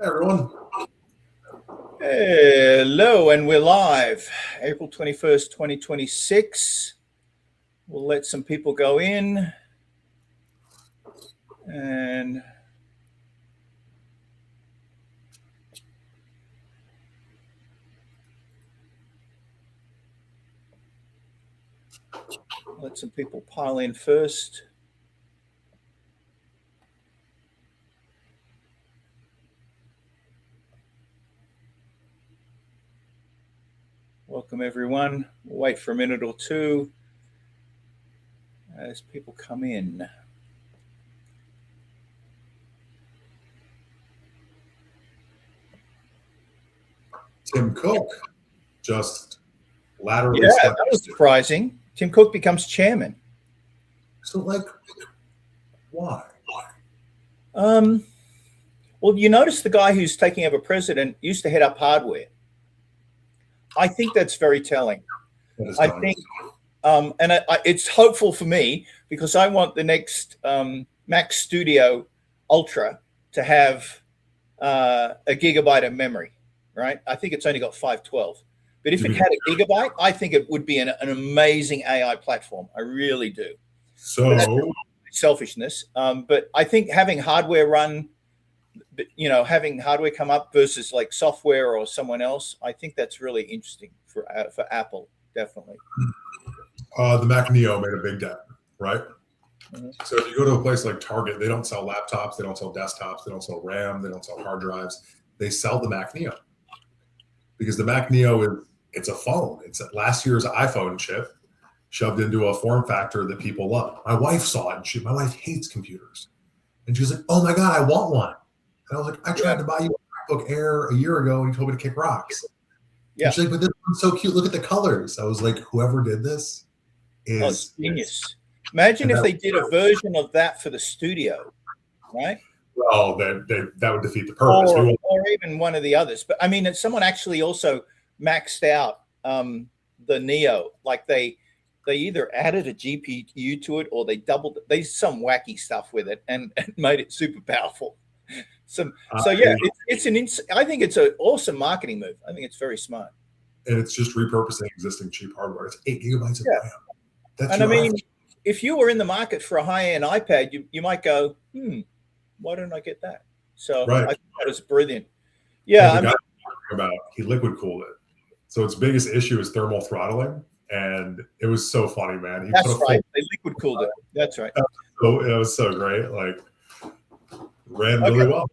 Hi, everyone. Hello, and we're live. April 21st, 2026. We'll let some people go in and let some people pile in first. Welcome, everyone. We'll wait for a minute or two as people come in. Tim Cook just laterally that was surprising. Tim Cook becomes chairman. So, why? Well, you notice the guy who's taking over president used to head up hardware. I think that's very telling. I think, it's hopeful for me because I want the next Mac Studio Ultra to have a gigabyte of memory, right? I think it's only got 512. But if it had a gigabyte, I think it would be an amazing AI platform. I really do. So selfishness. But I think having hardware run, having hardware come up versus like software or someone else, I think that's really interesting for Apple, definitely. The Mac Neo made a big dent, right? Mm-hmm. So if you go to a place like Target, they don't sell laptops, they don't sell desktops, they don't sell RAM, they don't sell hard drives. They sell the Mac Neo because the Mac Neo it's a phone. It's last year's iPhone chip shoved into a form factor that people love. My wife saw it, and my wife hates computers, and she was like, "Oh my God, I want one." And I was like, "I tried to buy you a MacBook Air a year ago, and you told me to kick rocks." Yeah. And she's like, "But this one's so cute. Look at the colors." I was like, "Whoever did this is genius." Imagine if they did a version of that for the studio, right? Well, that would defeat the purpose. Or even one of the others. But I mean, someone actually also maxed out the Neo. Like they either added a GPU to it or they doubled it. They did some wacky stuff with it and made it super powerful. I think it's an awesome marketing move. I think it's very smart. And it's just repurposing existing cheap hardware. It's 8 gigabytes of RAM. That's if you were in the market for a high-end iPad, you might go, why don't I get that? So I think that was brilliant. Yeah. The guy he liquid cooled it. So its biggest issue is thermal throttling. And it was so funny, man. That's right. They liquid cooled it. That's right. So it was so great. Ran really well.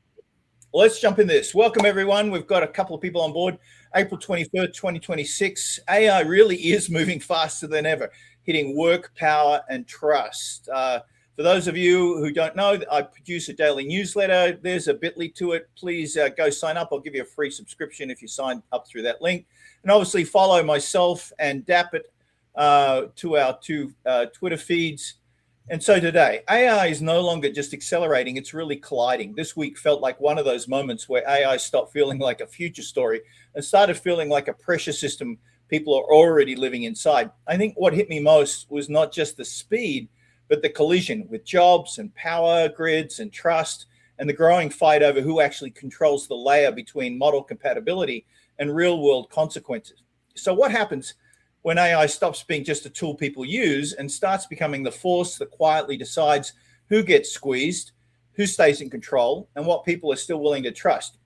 Let's jump into this. Welcome, everyone. We've got a couple of people on board. April 23rd, 2026. AI really is moving faster than ever, hitting work, power, and trust. For those of you who don't know, I produce a daily newsletter. There's a bit.ly to it. Please go sign up. I'll give you a free subscription if you sign up through that link. And obviously follow myself and Dappet to our two Twitter feeds. And so today, AI is no longer just accelerating, it's really colliding. This week felt like one of those moments where AI stopped feeling like a future story and started feeling like a pressure system people are already living inside. I think what hit me most was not just the speed, but the collision with jobs and power grids and trust and the growing fight over who actually controls the layer between model compatibility and real-world consequences. So what happens when AI stops being just a tool people use and starts becoming the force that quietly decides who gets squeezed, who stays in control, and what people are still willing to trust?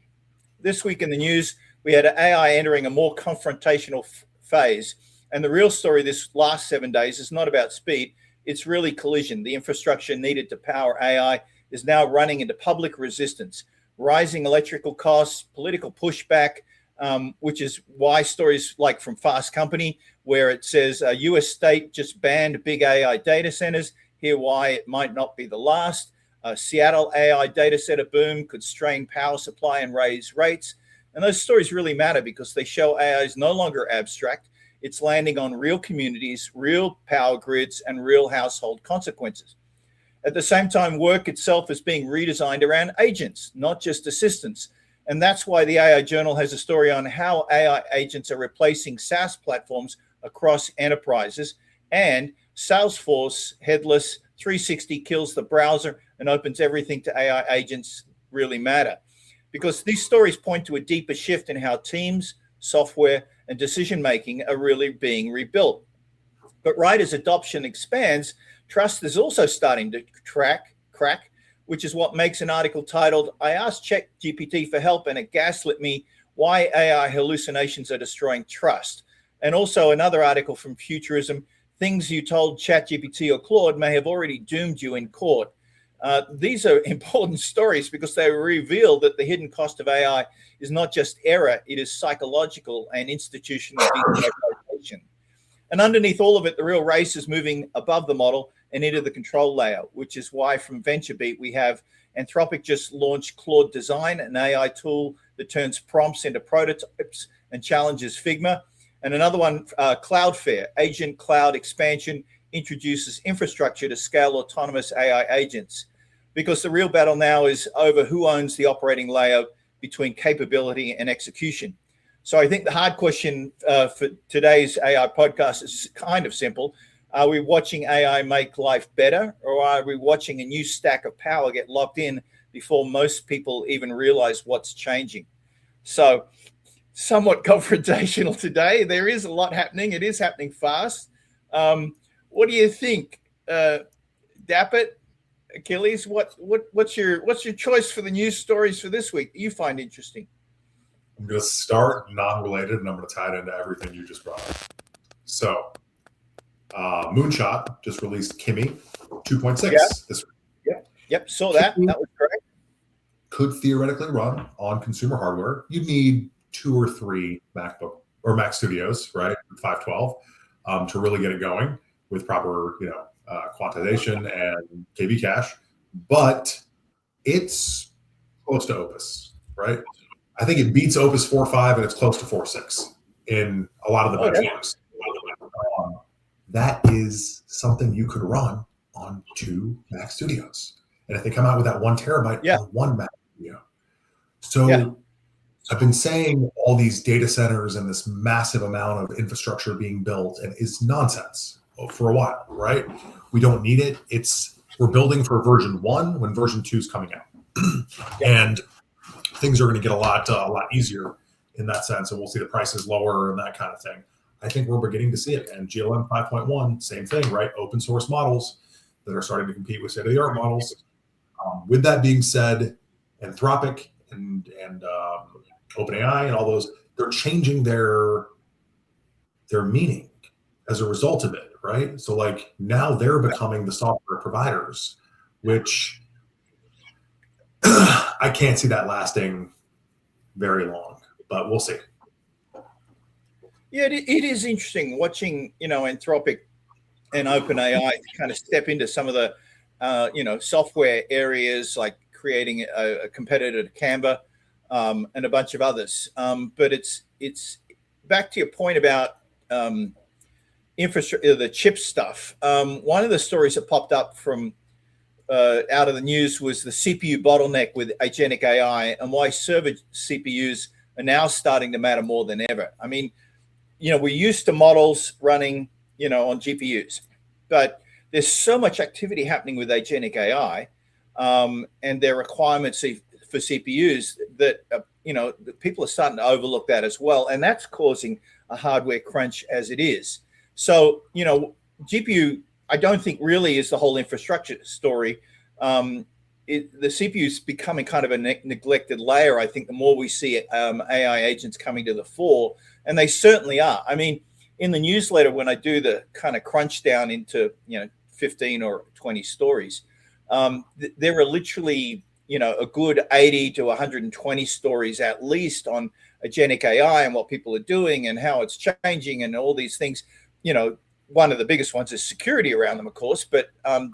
This week in the news, we had AI entering a more confrontational phase. And the real story this last 7 days is not about speed. It's really collision. The infrastructure needed to power AI is now running into public resistance, rising electrical costs, political pushback, which is why stories like from Fast Company, where it says a US state just banned big AI data centers. Hear why it might not be the last. Seattle AI data center boom could strain power supply and raise rates. And those stories really matter because they show AI is no longer abstract. It's landing on real communities, real power grids, and real household consequences. At the same time, work itself is being redesigned around agents, not just assistants. And that's why the AI Journal has a story on how AI agents are replacing SaaS platforms across enterprises, and Salesforce headless 360 kills the browser and opens everything to AI agents really matter. because these stories point to a deeper shift in how teams, software, and decision-making are really being rebuilt. But right as adoption expands, trust is also starting to crack, which is what makes an article titled, "I asked ChatGPT for help and it gaslit me why AI hallucinations are destroying trust." And also another article from Futurism, "Things you told ChatGPT or Claude may have already doomed you in court." These are important stories because they reveal that the hidden cost of AI is not just error, it is psychological and institutional degradation. And underneath all of it, the real race is moving above the model and into the control layer, which is why from VentureBeat, we have Anthropic just launched Claude Design, an AI tool that turns prompts into prototypes and challenges Figma. And another one, Cloudflare, Agent Cloud Expansion, introduces infrastructure to scale autonomous AI agents. Because the real battle now is over who owns the operating layer between capability and execution. So I think the hard question for today's AI podcast is kind of simple. Are we watching AI make life better, or are we watching a new stack of power get locked in before most people even realize what's changing? So somewhat confrontational today. There is a lot happening. It is happening fast. What do you think? Dapit, Achilles, what's your choice for the news stories for this week that you find interesting? I'm going to start non-related, and I'm going to tie it into everything you just brought up. So, Moonshot just released Kimi 2.6 this week. Yep, saw that. That was correct. Could theoretically run on consumer hardware. You'd need 2 or 3 MacBook or Mac Studios, right? 512 to really get it going with proper, quantization and KV cache. But it's close to Opus, right? I think it beats Opus 4.5 and it's close to 4.6 in a lot of the benchmarks. That is something you could run on 2 Mac Studios. And if they come out with that 1 terabyte on 1 Mac Studio. So I've been saying all these data centers and this massive amount of infrastructure being built, and it's nonsense for a while, right? We don't need it. We're building for version 1 when version 2 is coming out. And things are going to get a lot easier in that sense, and we'll see the prices lower and that kind of thing. I think we're beginning to see it. And GLM 5.1, same thing, right? Open source models that are starting to compete with state-of-the-art models. With that being said, Anthropic and OpenAI and all those, they're changing their meaning as a result of it, right? So like now they're becoming the software providers, which I can't see that lasting very long, but we'll see. Yeah, it is interesting watching, Anthropic and OpenAI kind of step into some of the, software areas like creating a competitor to Canva and a bunch of others. But it's back to your point about infrastructure, the chip stuff. One of the stories that popped up from out of the news was the CPU bottleneck with agentic AI and why server CPUs are now starting to matter more than ever. I mean, we're used to models running, on GPUs, but there's so much activity happening with agentic AI and their requirements for CPUs that, people are starting to overlook that as well. And that's causing a hardware crunch as it is. So, GPU, I don't think really is the whole infrastructure story. The CPU is becoming kind of a neglected layer. I think the more we see AI agents coming to the fore, and they certainly are. I mean, in the newsletter, when I do the kind of crunch down into, 15 or 20 stories, there are literally, a good 80 to 120 stories at least on agentic AI and what people are doing and how it's changing and all these things. One of the biggest ones is security around them, of course, but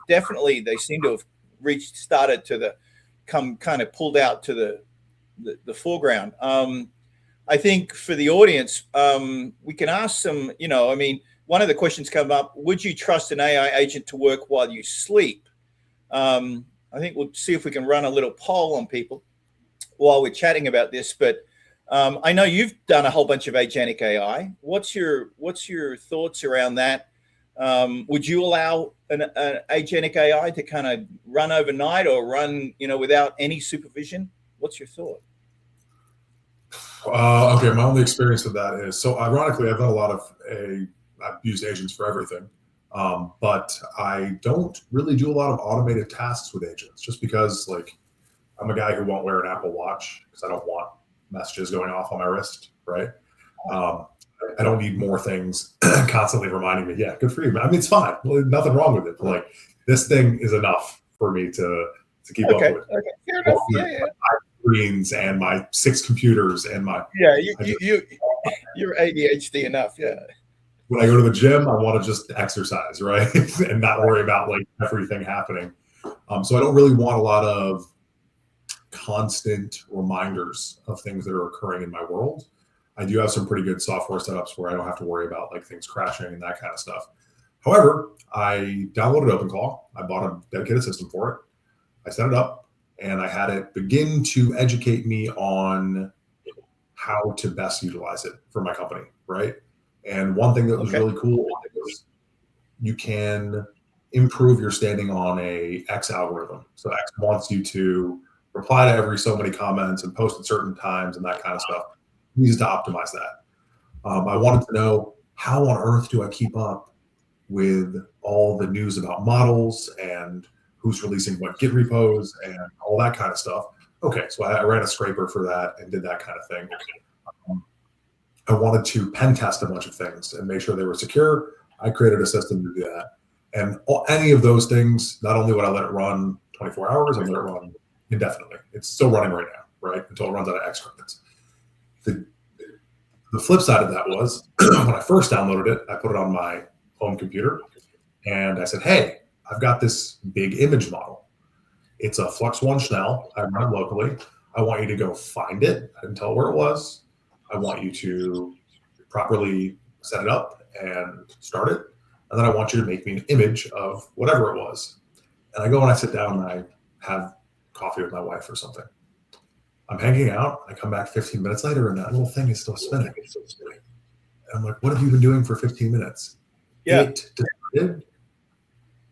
definitely they seem to have started to come kind of pulled out to the foreground. I think for the audience, we can ask some, one of the questions come up, would you trust an AI agent to work while you sleep? I think we'll see if we can run a little poll on people while we're chatting about this, but I know you've done a whole bunch of agentic AI. What's your thoughts around that? Would you allow an agentic AI to kind of run overnight or run, without any supervision? What's your thought? Okay, my only experience with that is, so ironically, I've done a lot of I've used agents for everything, but I don't really do a lot of automated tasks with agents, just because like I'm a guy who won't wear an Apple Watch because I don't want messages going off on my wrist, right? Um, I don't need more things constantly reminding me. Yeah, good for you. I mean, it's fine. Well, nothing wrong with it. But like this thing is enough for me to keep up Okay. with. Okay. Fair enough. Yeah. Screens and my 6 computers and my Yeah. You're ADHD enough. Yeah. when I go to the gym, I want to just exercise, right? And not worry about like everything happening. So I don't really want a lot of constant reminders of things that are occurring in my world. I do have some pretty good software setups where I don't have to worry about like things crashing and that kind of stuff. However, I downloaded OpenClaw. I bought a dedicated system for it. I set it up and I had it begin to educate me on how to best utilize it for my company, right? And one thing that was really cool was you can improve your standing on a X algorithm. So X wants you to reply to every so many comments and post at certain times and that kind of stuff. He needs to optimize that. I wanted to know, how on earth do I keep up with all the news about models and who's releasing what Git repos and all that kind of stuff? Okay, so I ran a scraper for that and did that kind of thing. I wanted to pen test a bunch of things and make sure they were secure. I created a system to do that. And any of those things, not only would I let it run 24 hours, I let it run indefinitely. It's still running right now, right? Until it runs out of X credits. The flip side of that was when I first downloaded it, I put it on my home computer and I said, hey, I've got this big image model. It's a Flux One Schnell. I run it locally. I want you to go find it. I didn't tell it where it was. I want you to properly set it up and start it. And then I want you to make me an image of whatever it was. And I go and I sit down and I have coffee with my wife or something. I'm hanging out. I come back 15 minutes later and that little thing is still spinning. And I'm like, what have you been doing for 15 minutes? Yeah.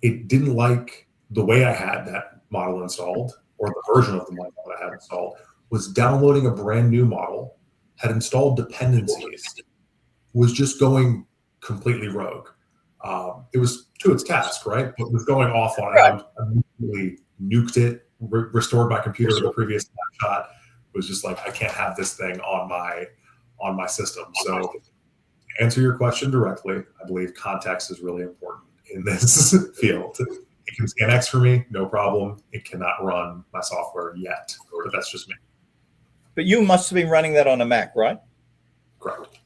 It didn't like the way I had that model installed, or the version of the model that I had installed, was downloading a brand new model, had installed dependencies, was just going completely rogue. It was to its task, right? But it was going off on it. I immediately nuked it, restored my computer to the previous snapshot. It was just like, I can't have this thing on my system. So to answer your question directly, I believe context is really important in this field. It can scan X for me, no problem. It cannot run my software yet, but that's just me. But you must have been running that on a Mac, right? Correct.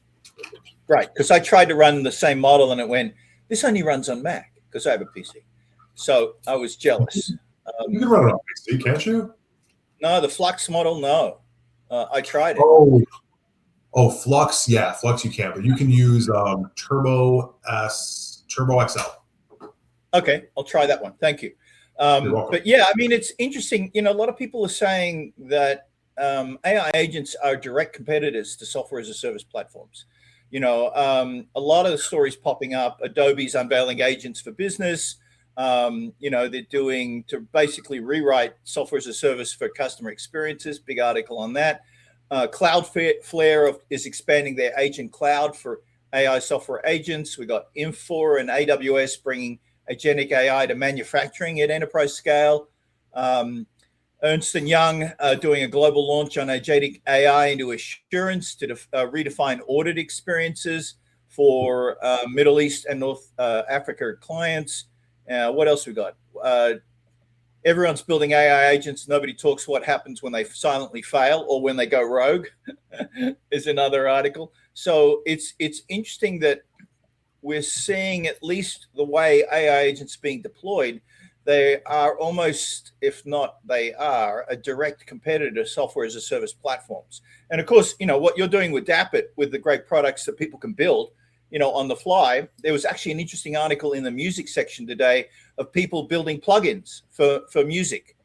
Right, because I tried to run the same model and it went, this only runs on Mac, because I have a PC. So I was jealous. You can run it on PC, can't you? No, the Flux model, no. I tried it. Oh, Flux, yeah, Flux you can, but you can use Turbo XL. Okay, I'll try that one. Thank you. But yeah, I mean, it's interesting. You know, a lot of people are saying that AI agents are direct competitors to software as a service platforms. You know, a lot of the stories popping up. Adobe's unveiling agents for business. You know, they're doing to basically rewrite software as a service for customer experiences. Big article on that. Cloudflare is expanding their agent cloud for AI software agents. We got Infor and AWS bringing agentic AI to manufacturing at enterprise scale. Ernst & Young doing a global launch on agentic AI into assurance to redefine audit experiences for Middle East and North Africa clients. What else we got? Everyone's building AI agents. Nobody talks what happens when they silently fail or when they go rogue is another article. So it's interesting that we're seeing, at least the way AI agents being deployed, they are almost, if not they are, a direct competitor to software as a service platforms. And of course, you know, what you're doing with Dapit, with the great products that people can build, you know, on the fly. There was actually an interesting article in the music section today of people building plugins for music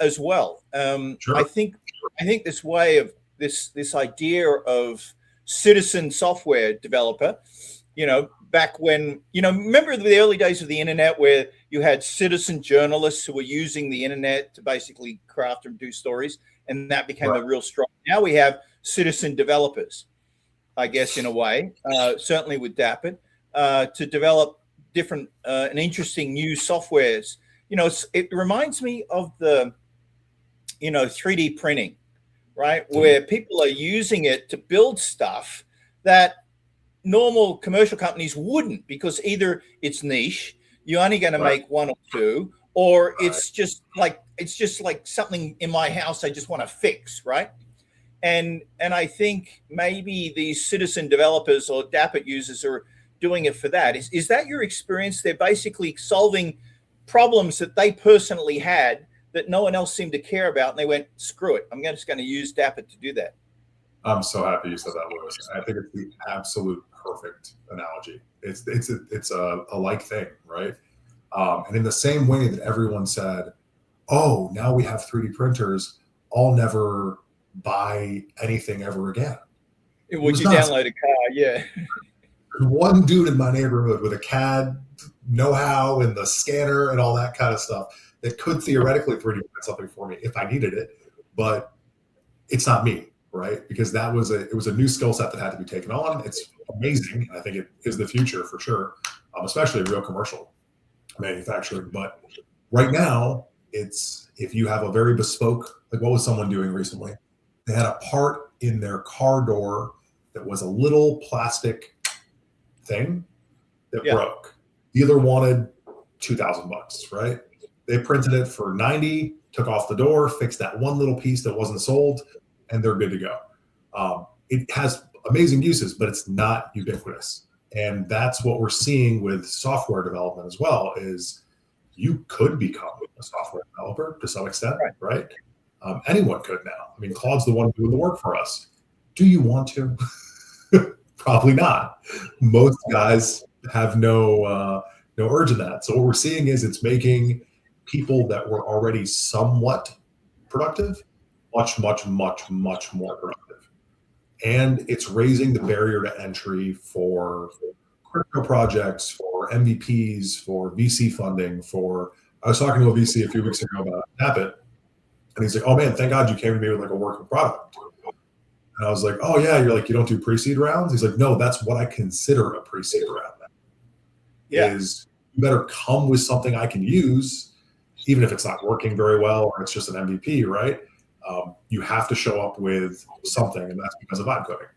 as well. Sure. I think this way of this idea of citizen software developer, you know, back when, you know, remember the early days of the internet where you had citizen journalists who were using the internet to basically craft and do stories, and that became a real strong. Now we have citizen developers, I guess, in a way, certainly with Dapit, to develop different and interesting new softwares. It reminds me of the, 3D printing, right? Where people are using it to build stuff that normal commercial companies wouldn't, because either it's niche, you're only going to make one or two, or it's just like something in my house I just want to fix, right? And I think maybe these citizen developers or Dapit users are doing it for that. Is that your experience? They're basically solving problems that they personally had that no one else seemed to care about, and they went, screw it, I'm just going to use Dapit to do that. I'm so happy you said that, Lewis. I think it's the absolute perfect analogy. It's a like thing, right? And in the same way that everyone said, oh, now we have 3D printers, I'll never buy anything ever again. Would you download a car? Yeah. One dude in my neighborhood with a CAD know-how and the scanner and all that kind of stuff that could theoretically 3D print something for me if I needed it, but it's not me, right? Because it was a new skill set that had to be taken on. It's amazing. I think it is the future for sure, especially real commercial manufacturing. But right now, it's if you have a very bespoke, like what was someone doing recently? They had a part in their car door that was a little plastic thing that broke. Dealer wanted $2,000, right? They printed it for 90, took off the door, fixed that one little piece that wasn't sold, and they're good to go. It has amazing uses, but it's not ubiquitous. And that's what we're seeing with software development as well, is you could become a software developer to some extent, right? Anyone could now. I mean, Claude's the one doing the work for us. Do you want to? Probably not. Most guys have no urge in that. So what we're seeing is it's making people that were already somewhat productive much, much, much, much more productive. And it's raising the barrier to entry for crypto projects, for MVPs, for VC funding. I was talking to a VC a few weeks ago about Dapit, and he's like, "Oh man, thank God you came to me with like a working product." And I was like, "Oh yeah, you're like, you don't do pre-seed rounds?" He's like, "No, that's what I consider a pre-seed round. Is you better come with something I can use, even if it's not working very well or it's just an MVP, right? You have to show up with something, and that's because of vibe coding."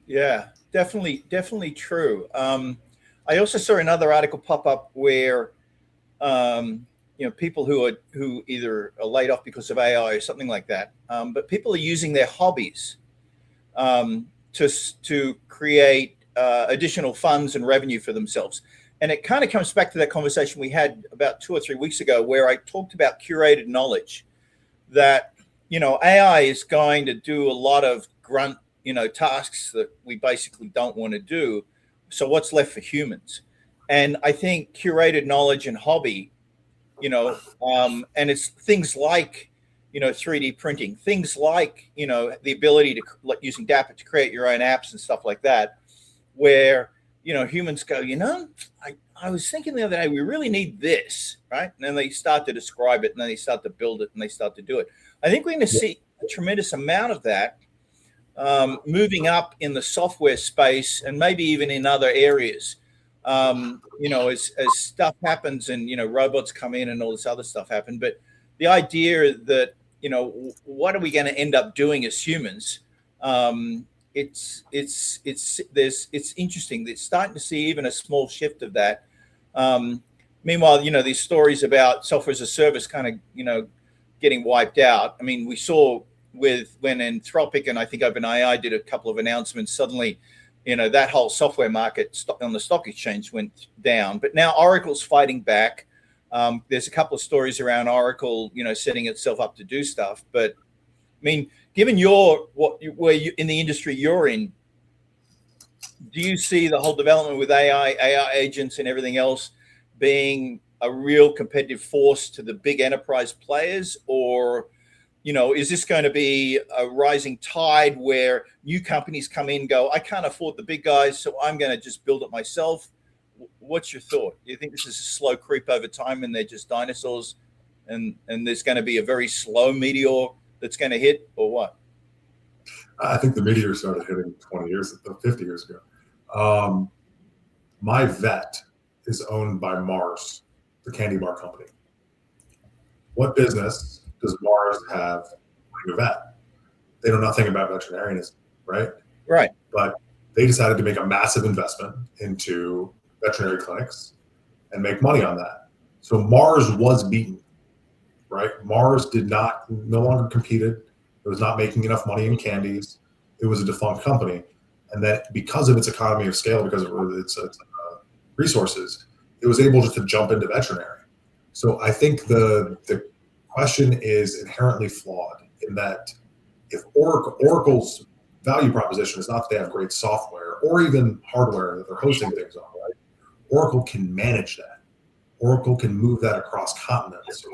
Yeah, definitely true. I also saw another article pop up where people who either are laid off because of AI or something like that, but people are using their hobbies to create additional funds and revenue for themselves. And it kind of comes back to that conversation we had about 2 or 3 weeks ago, where I talked about curated knowledge, that, AI is going to do a lot of grunt, tasks that we basically don't want to do. So what's left for humans? And I think curated knowledge and hobby, and it's things like, 3D printing, things like, the ability to, like using Dapit to create your own apps and stuff like that, where, humans go, I was thinking the other day, we really need this, right? And then they start to describe it, and then they start to build it, and they start to do it. I think we're going to see a tremendous amount of that moving up in the software space, and maybe even in other areas. As stuff happens and, robots come in and all this other stuff happen. But the idea that, what are we going to end up doing as humans? It's interesting. It's starting to see even a small shift of that. Meanwhile, these stories about software as a service kind of, getting wiped out. I mean, we saw when Anthropic and I think OpenAI did a couple of announcements, suddenly, that whole software market on the stock exchange went down. But now Oracle's fighting back. There's a couple of stories around Oracle, setting itself up to do stuff. But I mean, given where you in the industry you're in, do you see the whole development with AI agents and everything else being a real competitive force to the big enterprise players? Or, is this going to be a rising tide where new companies come in and go, I can't afford the big guys, so I'm going to just build it myself? What's your thought? Do you think this is a slow creep over time and they're just dinosaurs? and there's going to be a very slow meteor that's going to hit, or what? I think the meteor started hitting 50 years ago. My vet is owned by Mars, the candy bar company. What business does Mars have like a vet? They know nothing about veterinarianism, right? Right. But they decided to make a massive investment into veterinary clinics and make money on that. So Mars was beaten, right? Mars no longer competed. It was not making enough money in candies. It was a defunct company. And that because of its economy of scale, because of its resources, it was able just to jump into veterinary. So I think the question is inherently flawed in that if Oracle's value proposition is not that they have great software or even hardware that they're hosting things on, right? Oracle can manage that. Oracle can move that across continents.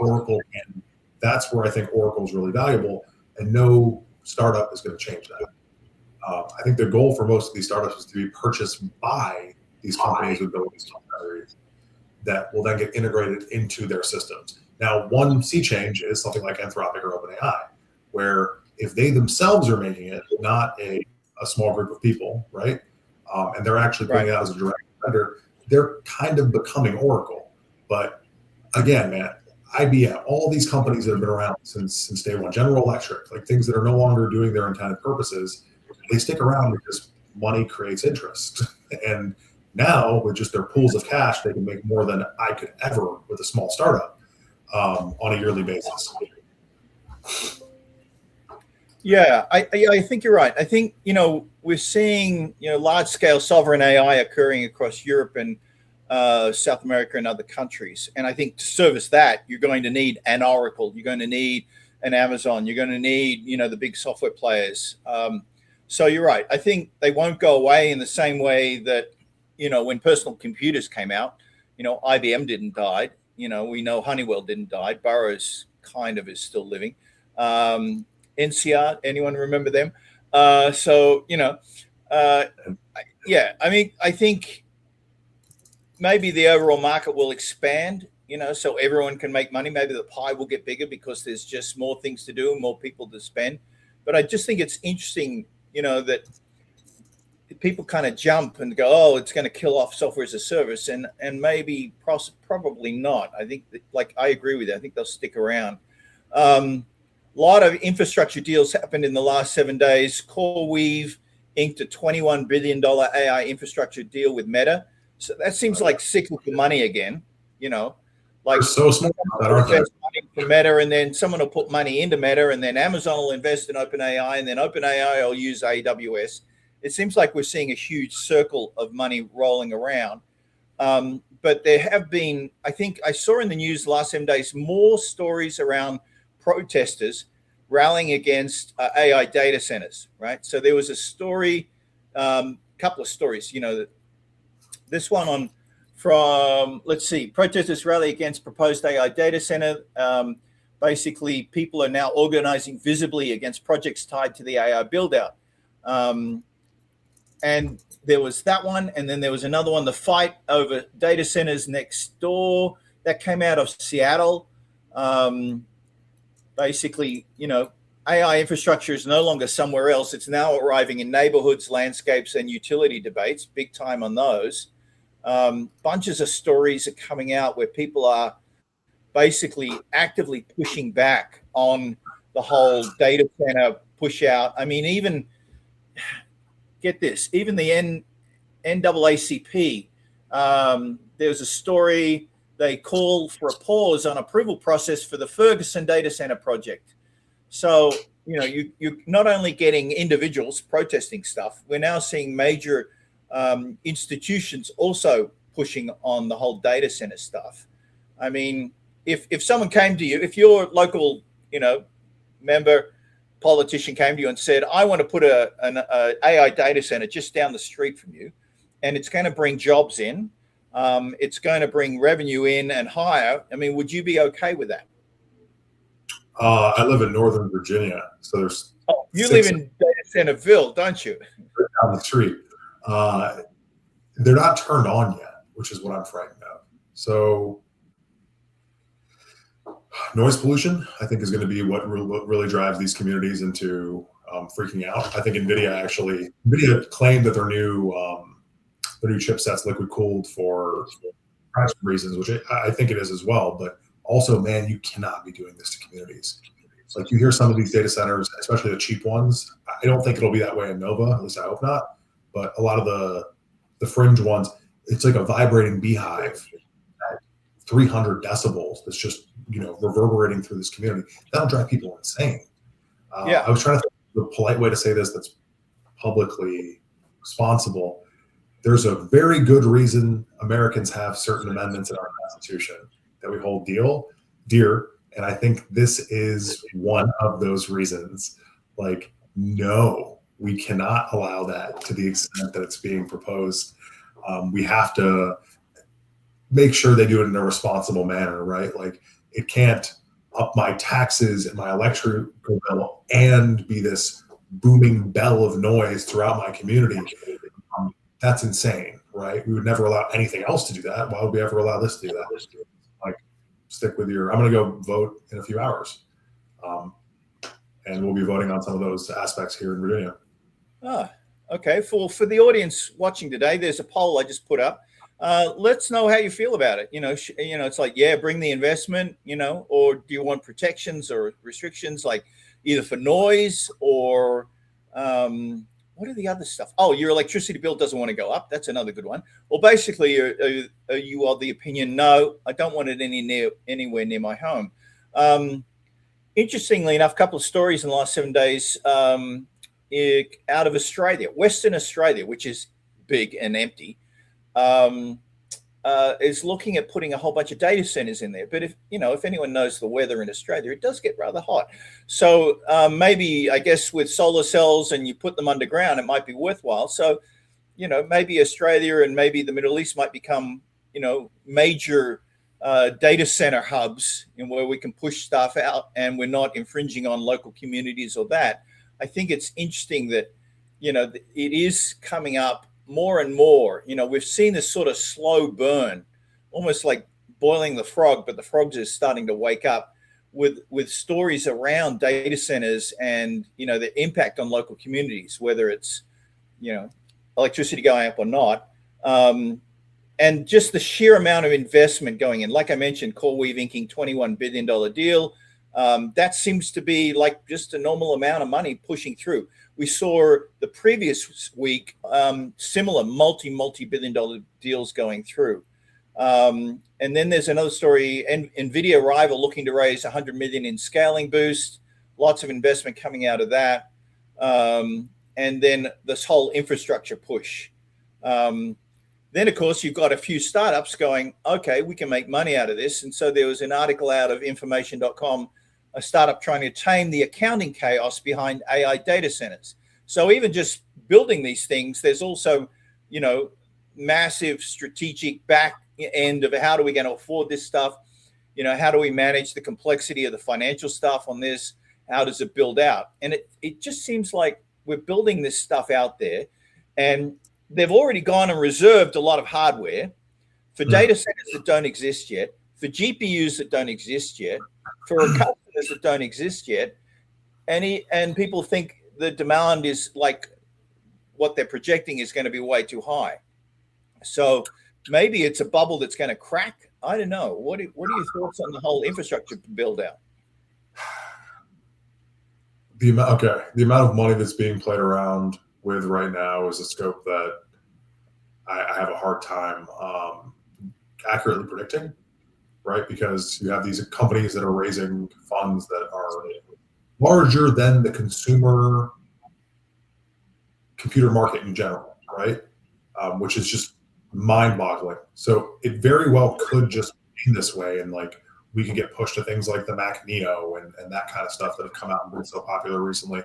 That's where I think Oracle is really valuable, and no startup is going to change that. I think the goal for most of these startups is to be purchased by these companies with those software that will then get integrated into their systems. Now, one sea change is something like Anthropic or OpenAI, where if they themselves are making it, not a small group of people, right? And they're actually putting it out as a direct vendor, they're kind of becoming Oracle. But again, man, IBM, all these companies that have been around since day one, General Electric, like things that are no longer doing their intended purposes, they stick around because money creates interest. And now with just their pools of cash, they can make more than I could ever with a small startup on a yearly basis. Yeah, I think you're right. I think, we're seeing, large scale sovereign AI occurring across Europe and South America and other countries. And I think to service that, you're going to need an Oracle, you're going to need an Amazon, you're going to need, the big software players. So you're right. I think they won't go away in the same way that, when personal computers came out, IBM didn't die. We know Honeywell didn't die. Burroughs kind of is still living. NCR, anyone remember them? Yeah, I mean, I think maybe the overall market will expand, so everyone can make money. Maybe the pie will get bigger because there's just more things to do and more people to spend. But I just think it's interesting, that people kind of jump and go, oh, it's going to kill off software as a service. And maybe probably not. I think I agree with you. I think they'll stick around. A lot of infrastructure deals happened in the last 7 days. CoreWeave inked a $21 billion AI infrastructure deal with Meta. So that seems like cyclical money again, like they're so small that aren't invest money for Meta, and then someone will put money into Meta, and then Amazon will invest in OpenAI, and then OpenAI will use AWS. It seems like we're seeing a huge circle of money rolling around. But there have been, I think I saw in the news the last 7 days, more stories around protesters rallying against AI data centers, right? So there was a story, couple of stories, this one from, let's see, protesters rally against proposed AI data center. Basically, people are now organizing visibly against projects tied to the AI build out. And there was that one. And then there was another one, the fight over data centers next door, that came out of Seattle. Basically, AI infrastructure is no longer somewhere else. It's now arriving in neighborhoods, landscapes, and utility debates, big time on those. Bunches of stories are coming out where people are basically actively pushing back on the whole data center push out. I mean, even get this, even the NAACP, there's a story, they call for a pause on approval process for the Ferguson data center project. So, you're not only getting individuals protesting stuff, we're now seeing major institutions also pushing on the whole data center stuff. I mean, if someone came to you, if your local, member, politician came to you and said, I want to put an AI data center just down the street from you, and it's going to bring jobs in, it's going to bring revenue in and hire, I mean, would you be okay with that? I live in Northern Virginia, so there's. Oh, you live in data centerville, don't you? Down the street. They're not turned on yet, which is what I'm frightened of. So Noise pollution, I think, is going to be what really drives these communities into freaking out. I think NVIDIA claimed that their new chipset's liquid cooled for privacy reasons, which I think it is as well. But also, man, you cannot be doing this to communities. Like, you hear some of these data centers, especially the cheap ones. I don't think it'll be that way in Nova, at least I hope not. But a lot of the fringe ones, it's like a vibrating beehive at 300 decibels that's just, reverberating through this community. That'll drive people insane. I was trying to think of the polite way to say this that's publicly responsible. There's a very good reason Americans have certain amendments in our Constitution that we hold dear. And I think this is one of those reasons. Like, no, we cannot allow that to the extent that it's being proposed. We have to make sure they do it in a responsible manner, right? Like, it can't up my taxes and my electrical bill and be this booming bell of noise throughout my community. That's insane, right? We would never allow anything else to do that. Why would we ever allow this to do that? Like, stick with I'm going to go vote in a few hours. And we'll be voting on some of those aspects here in Virginia. Okay. For the audience watching today, there's a poll I just put up. Let's know how you feel about it. It's like, bring the investment, or do you want protections or restrictions, like either for noise or what are the other stuff? Oh, your electricity bill doesn't want to go up. That's another good one. Well, basically, are you of the opinion, no, I don't want it anywhere near my home. Interestingly enough, a couple of stories in the last 7 days out of Australia, Western Australia, which is big and empty, is looking at putting a whole bunch of data centers in there. But if anyone knows the weather in Australia, it does get rather hot. So maybe, I guess, with solar cells and you put them underground, it might be worthwhile. So, maybe Australia and maybe the Middle East might become, major data center hubs, where we can push stuff out and we're not infringing on local communities or that. I think it's interesting that, it is coming up more and more. We've seen this sort of slow burn, almost like boiling the frog, but the frogs are starting to wake up with stories around data centers and, the impact on local communities, whether it's, electricity going up or not. And just the sheer amount of investment going in. Like I mentioned, CoreWeave inking $21 billion deal. That seems to be like just a normal amount of money pushing through. We saw the previous week similar multi-billion dollar deals going through. And then there's another story, NVIDIA rival looking to raise $100 million in scaling boost. Lots of investment coming out of that. And then this whole infrastructure push. Then, of course, you've got a few startups going, okay, we can make money out of this. And so there was an article out of information.com, a startup trying to tame the accounting chaos behind AI data centers. So even just building these things, there's also, massive strategic back end of how do we going to afford this stuff? How do we manage the complexity of the financial stuff on this? How does it build out? And it just seems like we're building this stuff out there, and they've already gone and reserved a lot of hardware for data centers that don't exist yet, for GPUs that don't exist yet, for customers that don't exist yet. And people think the demand is like what they're projecting is going to be way too high. So maybe it's a bubble that's going to crack. I don't know. What are your thoughts on the whole infrastructure build out? The amount of money that's being played around with right now is a scope that I have a hard time accurately predicting, right? Because you have these companies that are raising funds that are larger than the consumer computer market in general, right? Which is just mind-boggling. So it very well could just be this way, and like we can get pushed to things like the Mac Neo and that kind of stuff that have come out and been so popular recently.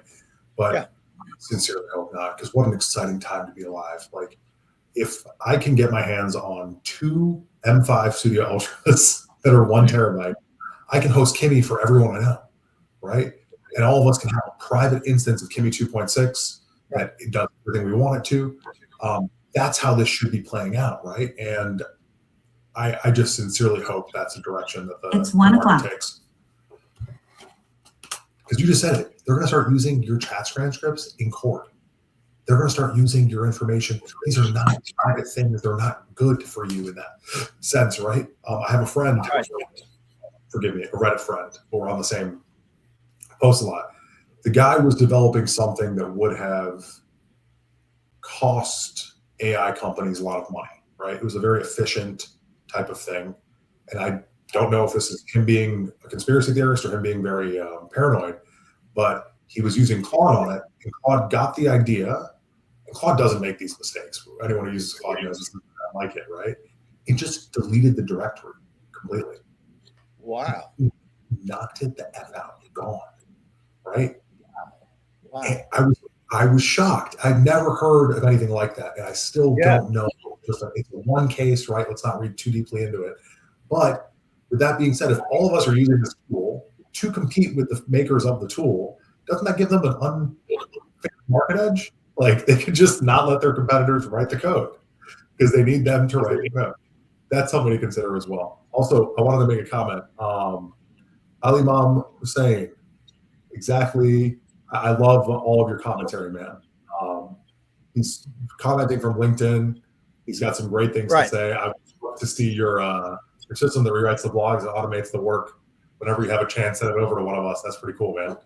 But I sincerely hope not, because what an exciting time to be alive. Like, if I can get my hands on 2 M5 Studio Ultras that are 1 terabyte, I can host Kimi for everyone I know, right? And all of us can have a private instance of Kimi 2.6 that it does everything we want it to. That's how this should be playing out, right? And I just sincerely hope that's the direction that the market takes. Because you just said it. They're going to start using your chat transcripts in court. They're going to start using your information. These are not private things. They're not good for you in that sense, right? I have a friend, forgive me, a Reddit friend, who are on the same post a lot. The guy was developing something that would have cost AI companies a lot of money, right? It was a very efficient type of thing. And I don't know if this is him being a conspiracy theorist or him being very paranoid, but he was using Claude on it, and Claude got the idea. And Claude doesn't make these mistakes. Anyone who uses Claude knows it's not like it, right? It just deleted the directory completely. Wow. Knocked it the F out. Gone, right? Wow. And I was shocked. I'd never heard of anything like that, and I still don't know. It's one case, right? Let's not read too deeply into it. But with that being said, if all of us are using this tool to compete with the makers of the tool, doesn't that give them an unfair market edge? Like, they could just not let their competitors write the code because they need them to write the code. That's something to consider as well. Also, I wanted to make a comment. Ali Imam Hussein, exactly. I love all of your commentary, man. He's commenting from LinkedIn. He's got some great things to say. I would love to see your system that rewrites the blogs and automates the work. Whenever you have a chance, send it over to one of us. That's pretty cool, man.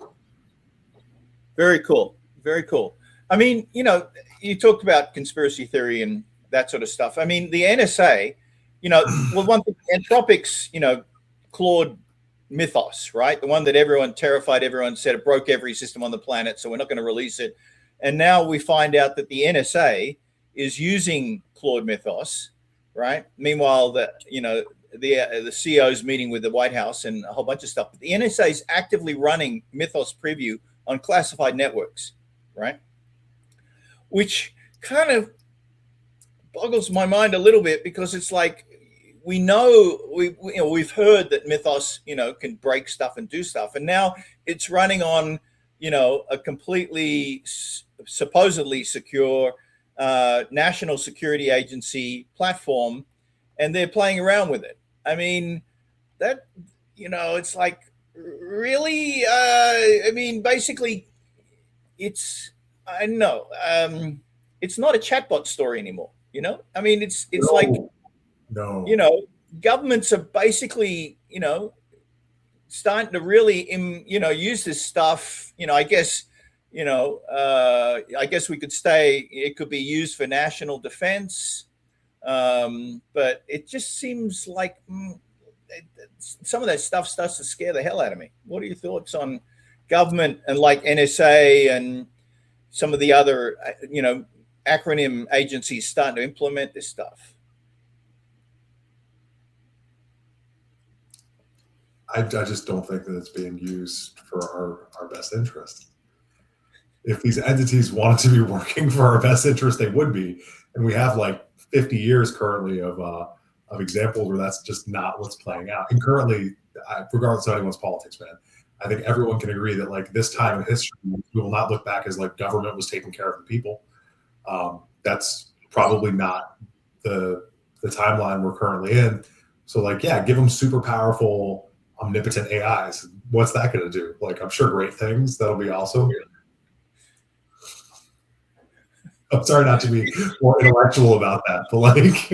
Very cool. Very cool. I mean, you know, you talked about conspiracy theory and that sort of stuff. I mean, the NSA, you know, well, one thing, Anthropic's, you know, Claude Mythos, right? The one that everyone terrified, everyone said it broke every system on the planet, so we're not going to release it. And now we find out that the NSA is using Claude Mythos, right? Meanwhile, the CEO's meeting with the White House and a whole bunch of stuff. But the NSA is actively running Mythos preview on classified networks, right? Which kind of boggles my mind a little bit, because it's like, we know, we've heard that Mythos, you know, can break stuff and do stuff, and now it's running on, you know, a completely supposedly secure national security agency platform, and they're playing around with it. I mean, that, you know, it's like, really, I mean, basically, it's, I don't know, it's not a chatbot story anymore. You know, I mean, it's like, you know, governments are basically, you know, starting to really, you know, use this stuff. You know, I guess we could say it could be used for national defense, but it just seems like some of that stuff starts to scare the hell out of me. What are your thoughts on government and like NSA and some of the other, you know, acronym agencies starting to implement this stuff? I just don't think that it's being used for our best interest. If these entities wanted to be working for our best interest, they would be. And we have like 50 years currently of examples where that's just not what's playing out. And currently, regardless of anyone's politics, man, I think everyone can agree that like this time in history, we will not look back as like government was taking care of the people. That's probably not the timeline we're currently in. So like, yeah, give them super powerful, omnipotent AIs. What's that going to do? Like, I'm sure great things. That'll be awesome. I'm sorry not to be more intellectual about that, but like,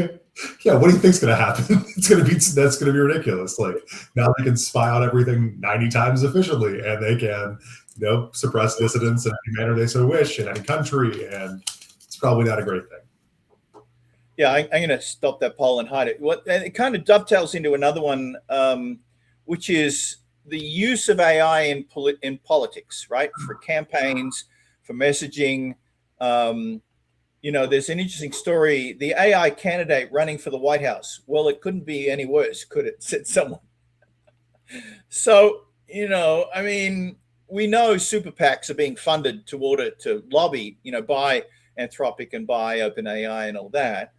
yeah, what do you think's going to happen? That's going to be ridiculous. Like, now they can spy on everything 90 times efficiently, and they can, you know, suppress dissidents in any manner they so wish in any country, and it's probably not a great thing. Yeah, I'm going to stop that poll and hide it. And it kind of dovetails into another one, which is the use of AI in politics, right? For campaigns, for messaging. You know, there's an interesting story. The AI candidate running for the White House. Well, it couldn't be any worse, could it? Said someone. So, you know, I mean, we know super PACs are being funded to lobby, you know, by Anthropic and by OpenAI and all that.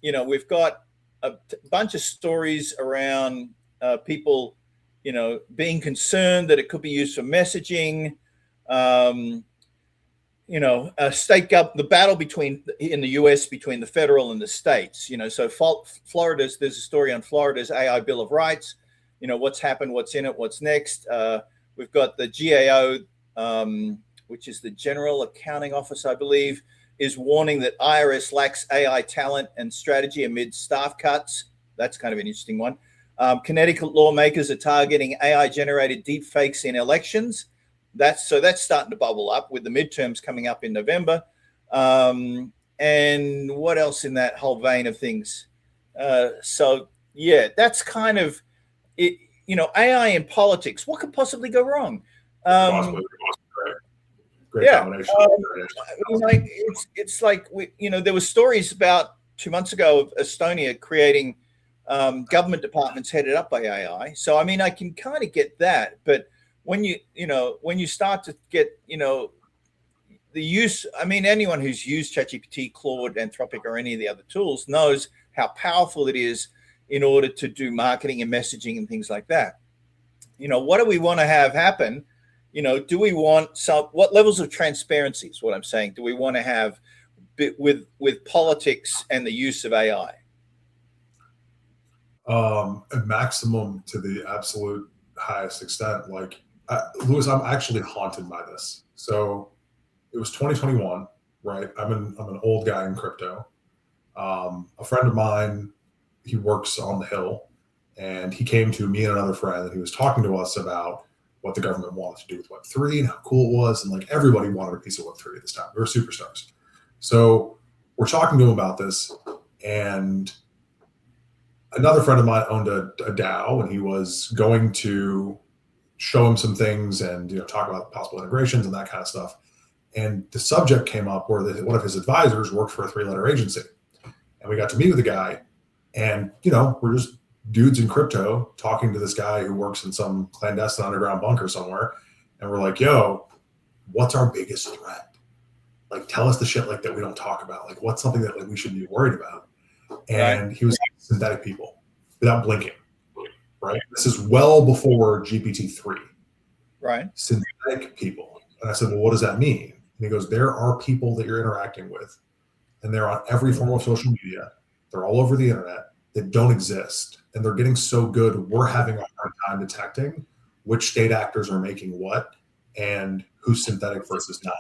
You know, we've got a bunch of stories around people, you know, being concerned that it could be used for messaging. You know, the battle in the US between the federal and the states, you know, so there's a story on Florida's AI Bill of Rights, you know, what's happened, what's in it, what's next. We've got the GAO, which is the General Accounting Office, I believe, is warning that IRS lacks AI talent and strategy amid staff cuts. That's kind of an interesting one. Connecticut lawmakers are targeting AI-generated deepfakes in elections. That's starting to bubble up with the midterms coming up in November. And what else in that whole vein of things? So yeah, that's kind of it. You know, AI in politics. What could possibly go wrong? Great combination. Like it's like there were stories about 2 months ago of Estonia creating government departments headed up by AI. So I mean, I can kind of get that, but when you start to get the use, I mean, anyone who's used ChatGPT, Claude, Anthropic, or any of the other tools knows how powerful it is in order to do marketing and messaging and things like that. What do we want to have happen? Do we want what levels of transparency is what I'm saying? Do we want to have with politics and the use of AI? A maximum to the absolute highest extent. Like, Lewis, I'm actually haunted by this. So it was 2021, right? I'm an old guy in crypto. A friend of mine, he works on the Hill, and he came to me and another friend, and he was talking to us about what the government wanted to do with Web3 and how cool it was. And like everybody wanted a piece of Web3 at this time. We were superstars. So we're talking to him about this, and another friend of mine owned a DAO, and he was going to show him some things and talk about possible integrations and that kind of stuff. And the subject came up where one of his advisors worked for a 3-letter agency, and we got to meet with the guy, and we're just dudes in crypto talking to this guy who works in some clandestine underground bunker somewhere, and we're like, "Yo, what's our biggest threat? Like, tell us the shit like that we don't talk about. Like, what's something that we should be worried about?" And he was like, synthetic people, without blinking. Right. This is well before GPT-3. Right. Synthetic people. And I said, "Well, what does that mean?" And he goes, "There are people that you're interacting with, and they're on every form of social media. They're all over the internet that don't exist. And they're getting so good, we're having a hard time detecting which state actors are making what and who's synthetic versus not."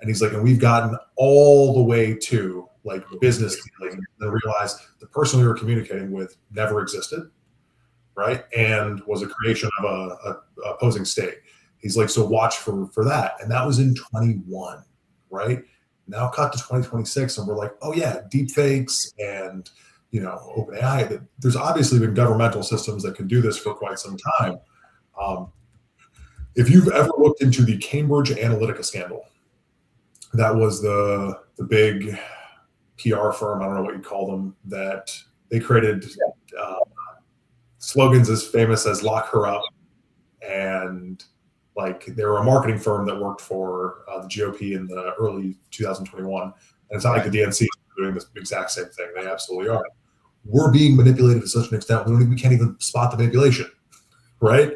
And he's like, "And we've gotten all the way to like business dealing and realize the person we were communicating with never existed, right? And was a creation of a opposing state." He's like, "So watch for that." And that was in 21, right? Now cut to 2026, and we're like, "Oh yeah, deep fakes and OpenAI." There's obviously been governmental systems that can do this for quite some time. If you've ever looked into the Cambridge Analytica scandal, that was the big PR firm, I don't know what you call them, that they created slogans as famous as "lock her up," and like they were a marketing firm that worked for the GOP in the early 2021. And it's not like the DNC is doing this exact same thing. They absolutely are. We're being manipulated to such an extent we can't even spot the manipulation, right?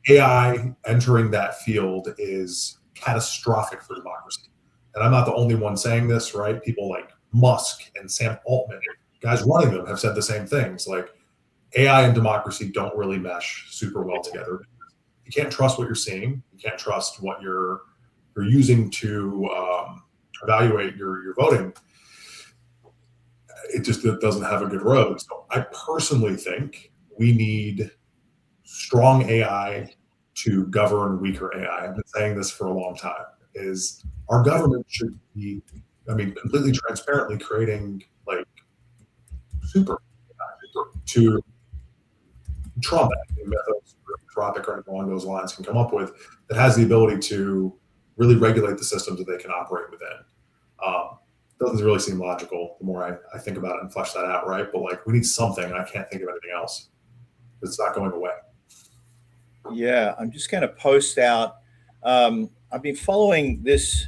AI entering that field is catastrophic for democracy. And I'm not the only one saying this, right? People like Musk and Sam Altman, guys running them, have said the same things. Like, AI and democracy don't really mesh super well together. You can't trust what you're seeing. You can't trust what you're using to evaluate your voting. It doesn't have a good road. So I personally think we need strong AI to govern weaker AI. I've been saying this for a long time. Is our government should be, completely transparently creating like super to trauma, Mythos, Anthropic, or anything along those lines can come up with that has the ability to really regulate the systems that they can operate within. Doesn't really seem logical the more I think about it and flesh that out, right? But like, we need something, and I can't think of anything else. It's not going away. Yeah, I'm just going to post out. I've been following this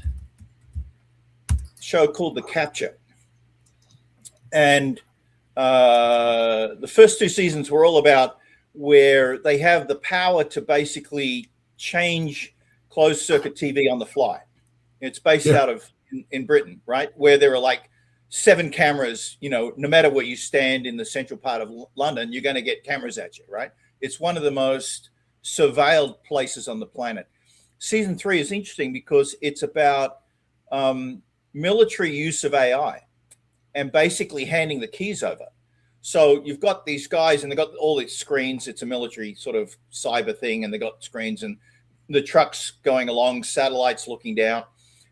show called The Capture, and the first 2 seasons were all about where they have the power to basically change closed circuit TV on the fly. It's based out of in Britain, right? Where there are like 7 cameras, no matter where you stand in the central part of London, you're going to get cameras at you, right? It's one of the most surveilled places on the planet. Season 3 is interesting because it's about military use of AI and basically handing the keys over. So you've got these guys and they've got all these screens. It's a military sort of cyber thing, and they've got screens and the trucks going along, satellites looking down,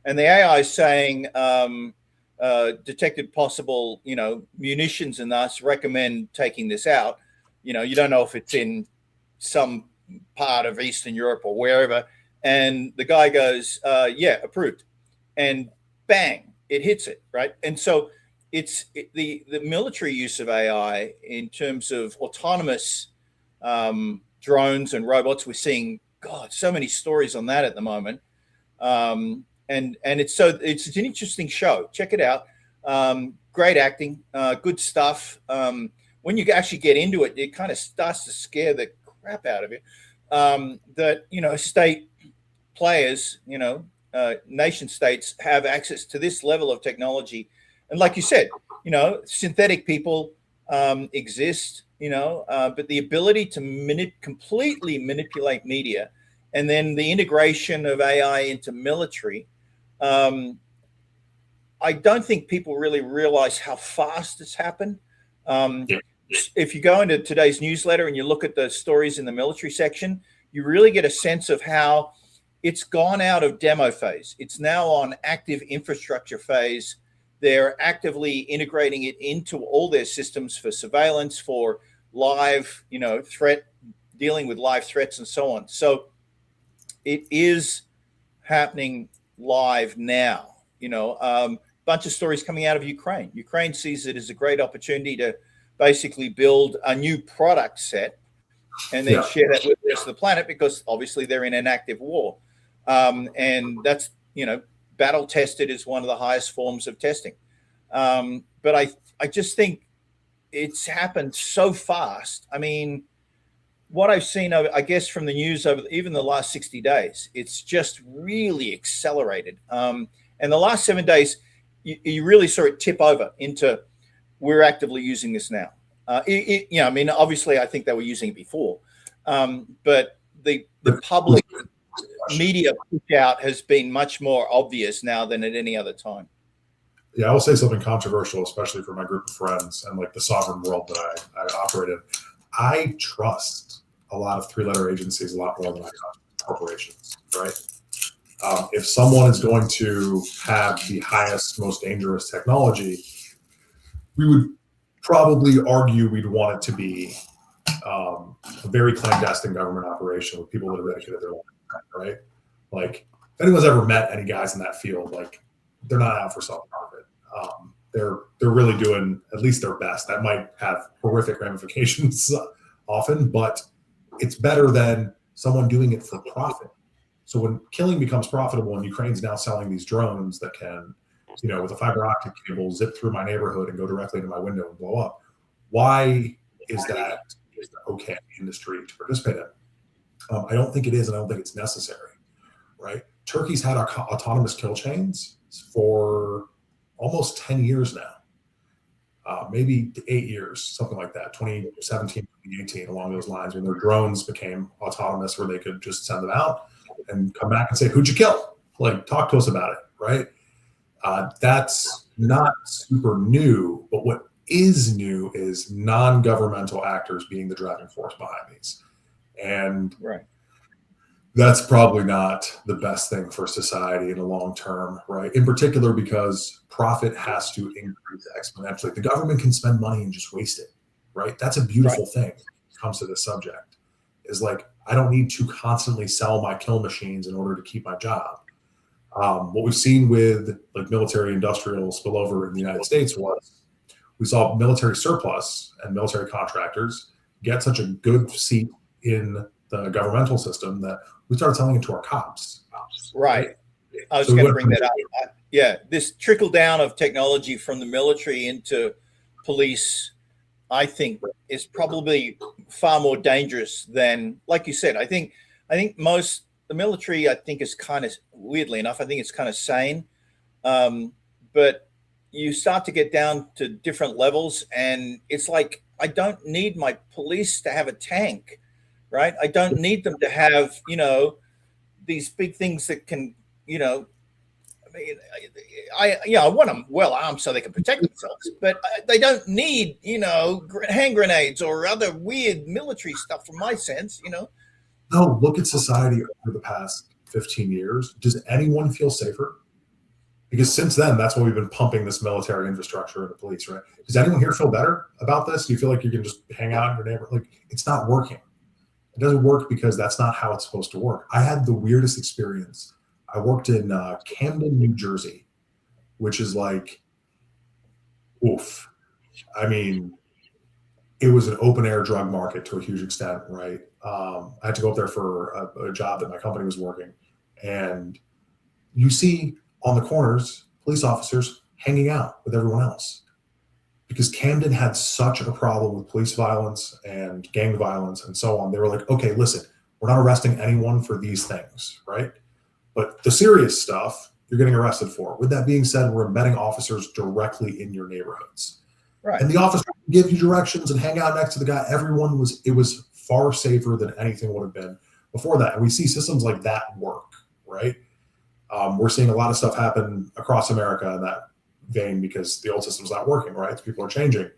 and the AI is saying, detected possible, munitions and thus recommend taking this out. You don't know if it's in some part of Eastern Europe or wherever. And the guy goes, yeah, approved. And bang, it hits it, right? And so the military use of AI in terms of autonomous drones and robots. We're seeing, God, so many stories on that at the moment. And it's an interesting show. Check it out. Great acting, good stuff. When you actually get into it, it kind of starts to scare the crap out of you. That state players, nation states have access to this level of technology, and like you said, synthetic people exist, but the ability to completely manipulate media, and then the integration of AI into military. I don't think people really realize how fast it's happened. If you go into today's newsletter and you look at the stories in the military section, you really get a sense of how it's gone out of demo phase. It's now on active infrastructure phase. They're actively integrating it into all their systems for surveillance, for live, threat, dealing with live threats and so on. So it is happening live now. Bunch of stories coming out of Ukraine. Ukraine sees it as a great opportunity to basically build a new product set and then share that with the rest of the planet, because obviously they're in an active war. And that's, battle tested is one of the highest forms of testing. But I just think it's happened so fast. I mean, what I've seen, I guess, from the news over even the last 60 days, it's just really accelerated. And the last 7 days, you really saw it tip over into, we're actively using this now. Obviously, I think they were using it before, but the public media push out has been much more obvious now than at any other time. Yeah, I will say something controversial, especially for my group of friends and like the sovereign world that I operate in. I trust a lot of three-letter agencies a lot more than I trust corporations, right? If someone is going to have the highest, most dangerous technology, we would probably argue we'd want it to be a very clandestine government operation with people that have dedicated their life, right? Like, if anyone's ever met any guys in that field, like, they're not out for self-profit. They're really doing at least their best. That might have horrific ramifications often, but it's better than someone doing it for profit. So when killing becomes profitable, and Ukraine's now selling these drones that can, with a fiber optic cable, zip through my neighborhood and go directly to my window and blow up. Why is that okay industry to participate in? I don't think it is, and I don't think it's necessary, right? Turkey's had autonomous kill chains for almost 10 years now, maybe 8 years, something like that, 2017, 2018, along those lines, when their drones became autonomous, where they could just send them out and come back and say, who'd you kill? Like, talk to us about it, right? That's not super new, but what is new is non-governmental actors being the driving force behind these. And that's probably not the best thing for society in the long term, right? In particular, because profit has to increase exponentially. The government can spend money and just waste it, right? That's a beautiful thing when it comes to this subject, is like, I don't need to constantly sell my kill machines in order to keep my job. What we've seen with like military industrial spillover in the United States was we saw military surplus and military contractors get such a good seat in the governmental system that we started selling it to our cops. Right. I was going to bring that up. This trickle down of technology from the military into police, I think, is probably far more dangerous than, like you said. I think the military, I think, is kind of, weirdly enough, I think it's kind of sane. But you start to get down to different levels, and it's like, I don't need my police to have a tank right? I don't need them to have, these big things that can, I mean, I want them well armed so they can protect themselves, but they don't need, hand grenades or other weird military stuff from my sense, No, look at society over the past 15 years. Does anyone feel safer? Because since then, that's why we've been pumping this military infrastructure and the police, right? Does anyone here feel better about this? Do you feel like you can just hang out in your neighborhood? Like, it's not working. It doesn't work because that's not how it's supposed to work. I had the weirdest experience. I worked in Camden, New Jersey, which is like, oof. I mean, it was an open air drug market to a huge extent, right? I had to go up there for a job that my company was working. And you see on the corners, police officers hanging out with everyone else. Because Camden had such a problem with police violence and gang violence and so on. They were like, okay, listen, we're not arresting anyone for these things, right? But the serious stuff, you're getting arrested for. With that being said, we're embedding officers directly in your neighborhoods. right? And the officer would give you directions and hang out next to the guy. It was far safer than anything would have been before that. And we see systems like that work, right? We're seeing a lot of stuff happen across America in that vein because the old system's not working, right? People are changing.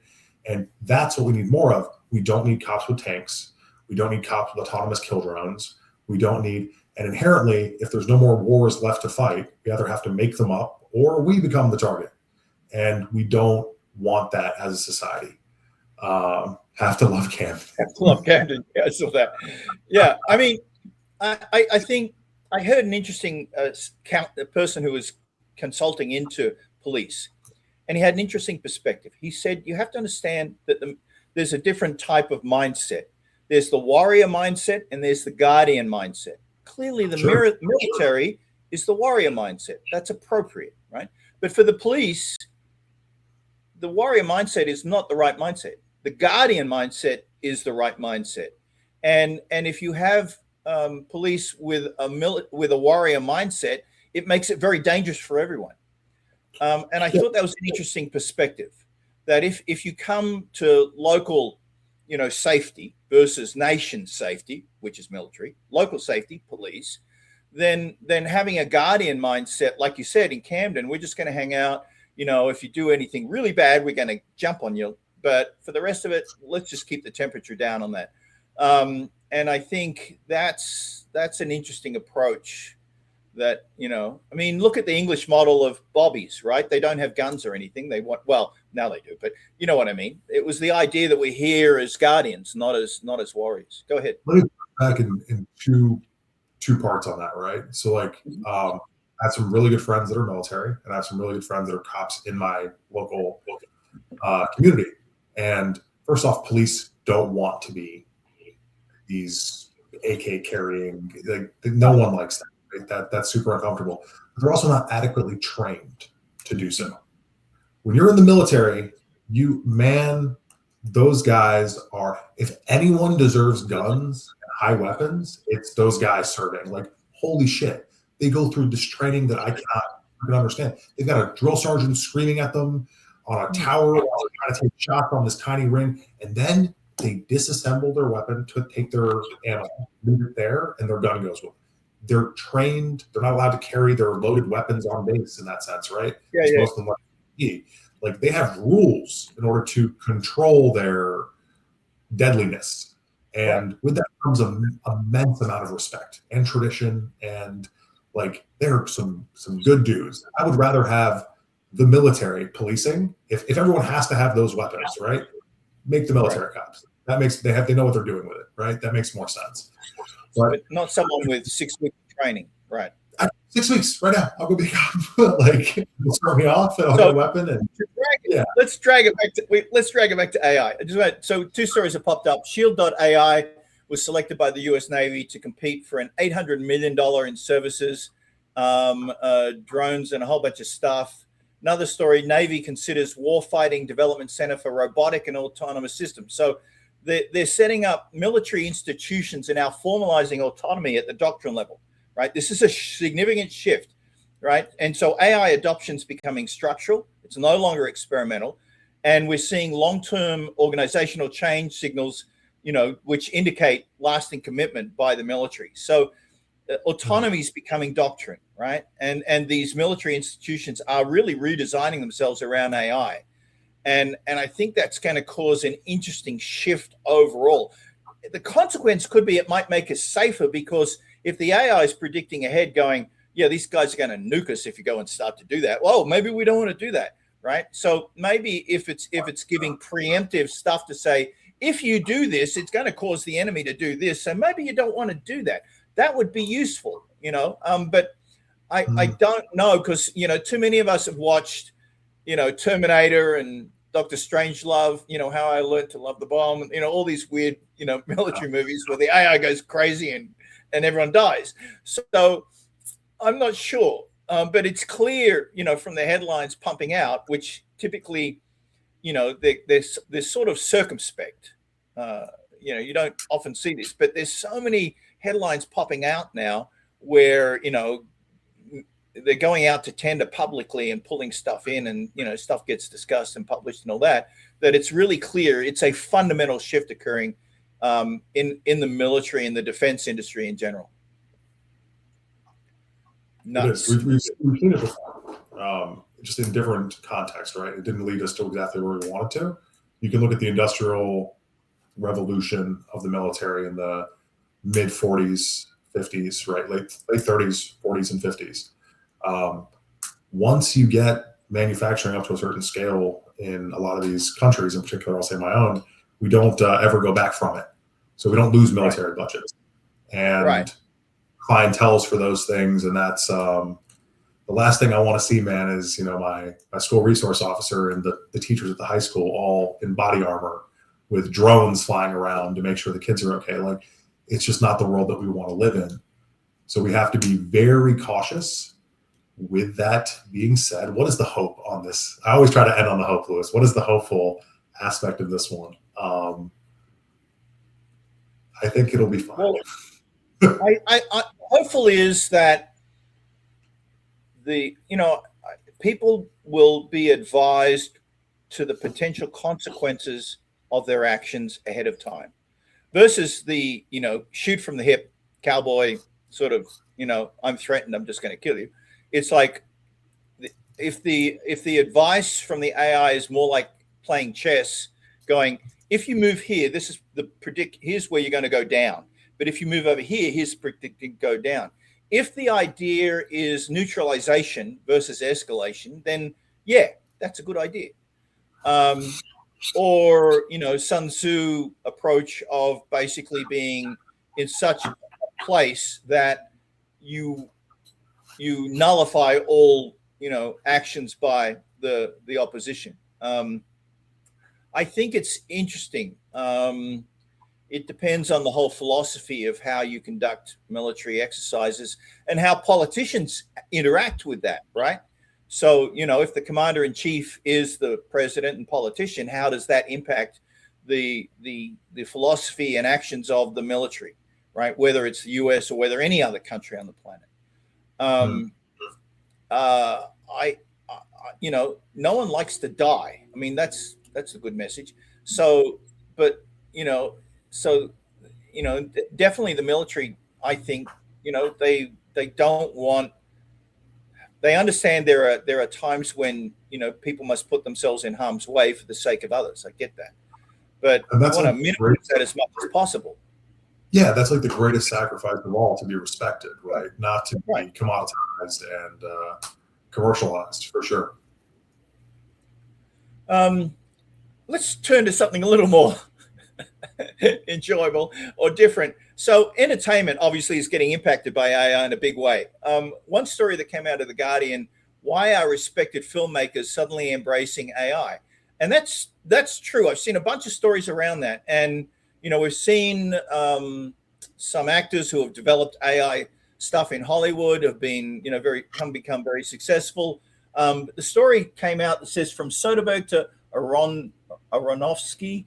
And that's what we need more of. We don't need cops with tanks. We don't need cops with autonomous kill drones. We don't need, and inherently, if there's no more wars left to fight, we either have to make them up or we become the target. And we don't want that as a society. Have to love Camden. Have to love Camden. Yeah, I saw that. Yeah, I mean, I think I heard an interesting person who was consulting into police, and he had an interesting perspective. He said, you have to understand that there's a different type of mindset. There's the warrior mindset and there's the guardian mindset. Clearly, the military is the warrior mindset. That's appropriate, right? But for the police, the warrior mindset is not the right mindset. The guardian mindset is the right mindset. And if you have police with a warrior mindset, it makes it very dangerous for everyone. And I thought that was an interesting perspective, that if you come to local, safety versus nation safety, which is military, local safety, police, then having a guardian mindset, like you said, in Camden, we're just going to hang out. If you do anything really bad, we're going to jump on you. But for the rest of it, let's just keep the temperature down on that. And I think that's an interesting approach that, look at the English model of bobbies, right? They don't have guns or anything. Well, now they do, but you know what I mean? It was the idea that we're here as guardians, not as warriors. Go ahead. Let me put back in two parts on that, right? So I have some really good friends that are military, and I have some really good friends that are cops in my local community. And first off, police don't want to be these AK carrying, no one likes that. Right? That's super uncomfortable. But they're also not adequately trained to do so. When you're in the military, those guys are, if anyone deserves guns and high weapons, it's those guys serving. Like, holy shit. They go through this training that I can understand. They've got a drill sergeant screaming at them on a tower while they're trying to take shots on this tiny ring. And then they disassemble their weapon to take their ammo, leave it there, and their gun goes with them. They're trained. They're not allowed to carry their loaded weapons on base in that sense, right? Yeah. Like, they have rules in order to control their deadliness. And with that comes an immense amount of respect and tradition. And they're some good dudes. I would rather have the military policing. If everyone has to have those weapons, right? Make the military cops. That makes they know what they're doing with it, right? That makes more sense. But not someone with 6 weeks training, right? 6 weeks right now. I'll go be a cop. Start me off, and I'll get a weapon. And let's drag it back to AI. So 2 stories have popped up. Shield.ai was selected by the U.S. Navy to compete for an $800 million in services, drones, and a whole bunch of stuff. Another story: Navy considers warfighting development center for robotic and autonomous systems. So they're setting up military institutions and now formalizing autonomy at the doctrine level, right? This is a significant shift, right? And so AI adoption is becoming structural. It's no longer experimental. And we're seeing long-term organizational change signals which indicate lasting commitment by the military. So autonomy is becoming doctrine, right? And these military institutions are really redesigning themselves around AI. And I think that's going to cause an interesting shift overall. The consequence could be it might make us safer, because if the AI is predicting ahead going, yeah, these guys are going to nuke us if you go and start to do that. Well, maybe we don't want to do that, right? So maybe if it's giving preemptive stuff to say, if you do this, it's going to cause the enemy to do this. So maybe you don't want to do that. That would be useful, but I don't know, because, too many of us have watched, Terminator and Dr. Strangelove, How I Learned to Love the Bomb, all these weird, military movies where the AI goes crazy and everyone dies. So I'm not sure, but it's clear, from the headlines pumping out, which typically, they're sort of circumspect. You don't often see this, but there's so many headlines popping out now where, they're going out to tender publicly and pulling stuff in, and, stuff gets discussed and published and all that it's really clear it's a fundamental shift occurring in the military and the defense industry in general. Nuts. It is. We've seen it before, just in different contexts, right? It didn't lead us to exactly where we wanted to. You can look at the industrial revolution of the military in the mid 40s, 50s, right? Late 30s, 40s, and 50s. Once you get manufacturing up to a certain scale in a lot of these countries, in particular, I'll say my own, we don't ever go back from it. So we don't lose military budgets. And clientels for those things. And that's the last thing I want to see, man, is, my school resource officer and the teachers at the high school all in body armor with drones flying around to make sure the kids are okay. Like, it's just not the world that we want to live in. So we have to be very cautious. With that being said, what is the hope on this? I always try to end on the hope, Lewis. What is the hopeful aspect of this one? I think it'll be fine. Well, I hopefully is that people will be advised to the potential consequences of their actions ahead of time, versus the, shoot from the hip cowboy sort of, I'm threatened, I'm just going to kill you. It's like, if the advice from the AI is more like playing chess, going, if you move here, this is here's where you're going to go down. But if you move over here, here's predicting go down. If the idea is neutralization versus escalation, then yeah, that's a good idea. Or, Sun Tzu approach of basically being in such a place that you nullify all, actions by the opposition. I think it's interesting. It depends on the whole philosophy of how you conduct military exercises and how politicians interact with that, right? So, if the commander in chief is the president and politician, how does that impact the philosophy and actions of the military, right? Whether it's the US or whether any other country on the planet. No one likes to die. I mean, that's a good message. So, but, definitely the military, I think, they don't want, they understand there are times when, people must put themselves in harm's way for the sake of others. I get that. But I want to minimize that as much as possible. Yeah, that's like the greatest sacrifice of all, to be respected, right? Not to be commoditized and commercialized, for sure. Let's turn to something a little more enjoyable or different. So entertainment obviously is getting impacted by AI in a big way. One story that came out of The Guardian, why are respected filmmakers suddenly embracing AI? And that's true. I've seen a bunch of stories around that. And, we've seen some actors who have developed AI stuff in Hollywood have been, become very successful. The story came out that says from Soderbergh to Aronofsky,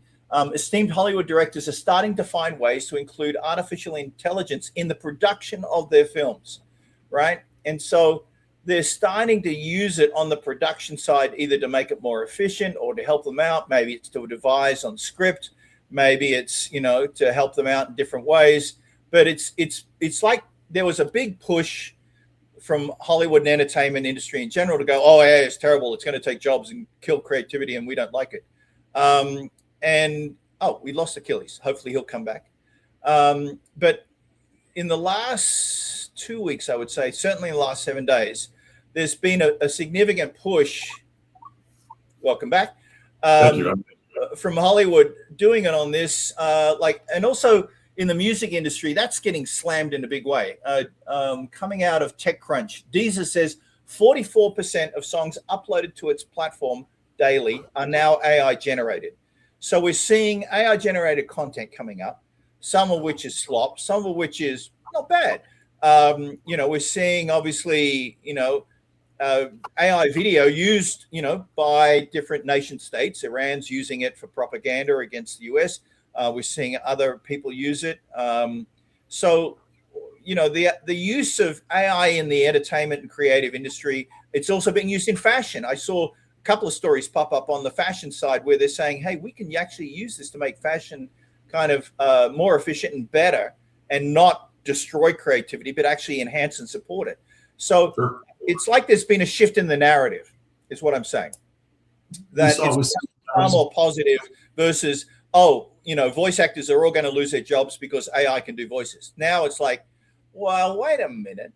esteemed Hollywood directors are starting to find ways to include artificial intelligence in the production of their films, right? And so they're starting to use it on the production side, either to make it more efficient or to help them out. Maybe it's to advise on script. maybe it's, you know, to help them out in different ways. But it's like there was a big push from Hollywood and entertainment industry in general to go, oh, yeah, it's terrible. It's going to take jobs and kill creativity, and we don't like it. We lost Achilles. Hopefully he'll come back. But in the last 2 weeks, I would say, certainly in the last 7 days, there's been a significant push. Welcome back. Thank you. From Hollywood doing it on this, and also in the music industry, that's getting slammed in a big way. Coming out of TechCrunch, Deezer says 44% of songs uploaded to its platform daily are now AI generated. So we're seeing AI generated content coming up, some of which is slop, some of which is not bad. We're seeing obviously, AI video used, by different nation states. Iran's using it for propaganda against the US. We're seeing other people use it. The use of AI in the entertainment and creative industry, it's also being used in fashion. I saw a couple of stories pop up on the fashion side where they're saying, hey, we can actually use this to make fashion kind of more efficient and better and not destroy creativity, but actually enhance and support it. So sure. It's like there's been a shift in the narrative, is what I'm saying. That it's far more positive versus, voice actors are all going to lose their jobs because AI can do voices. Now it's like, well, wait a minute.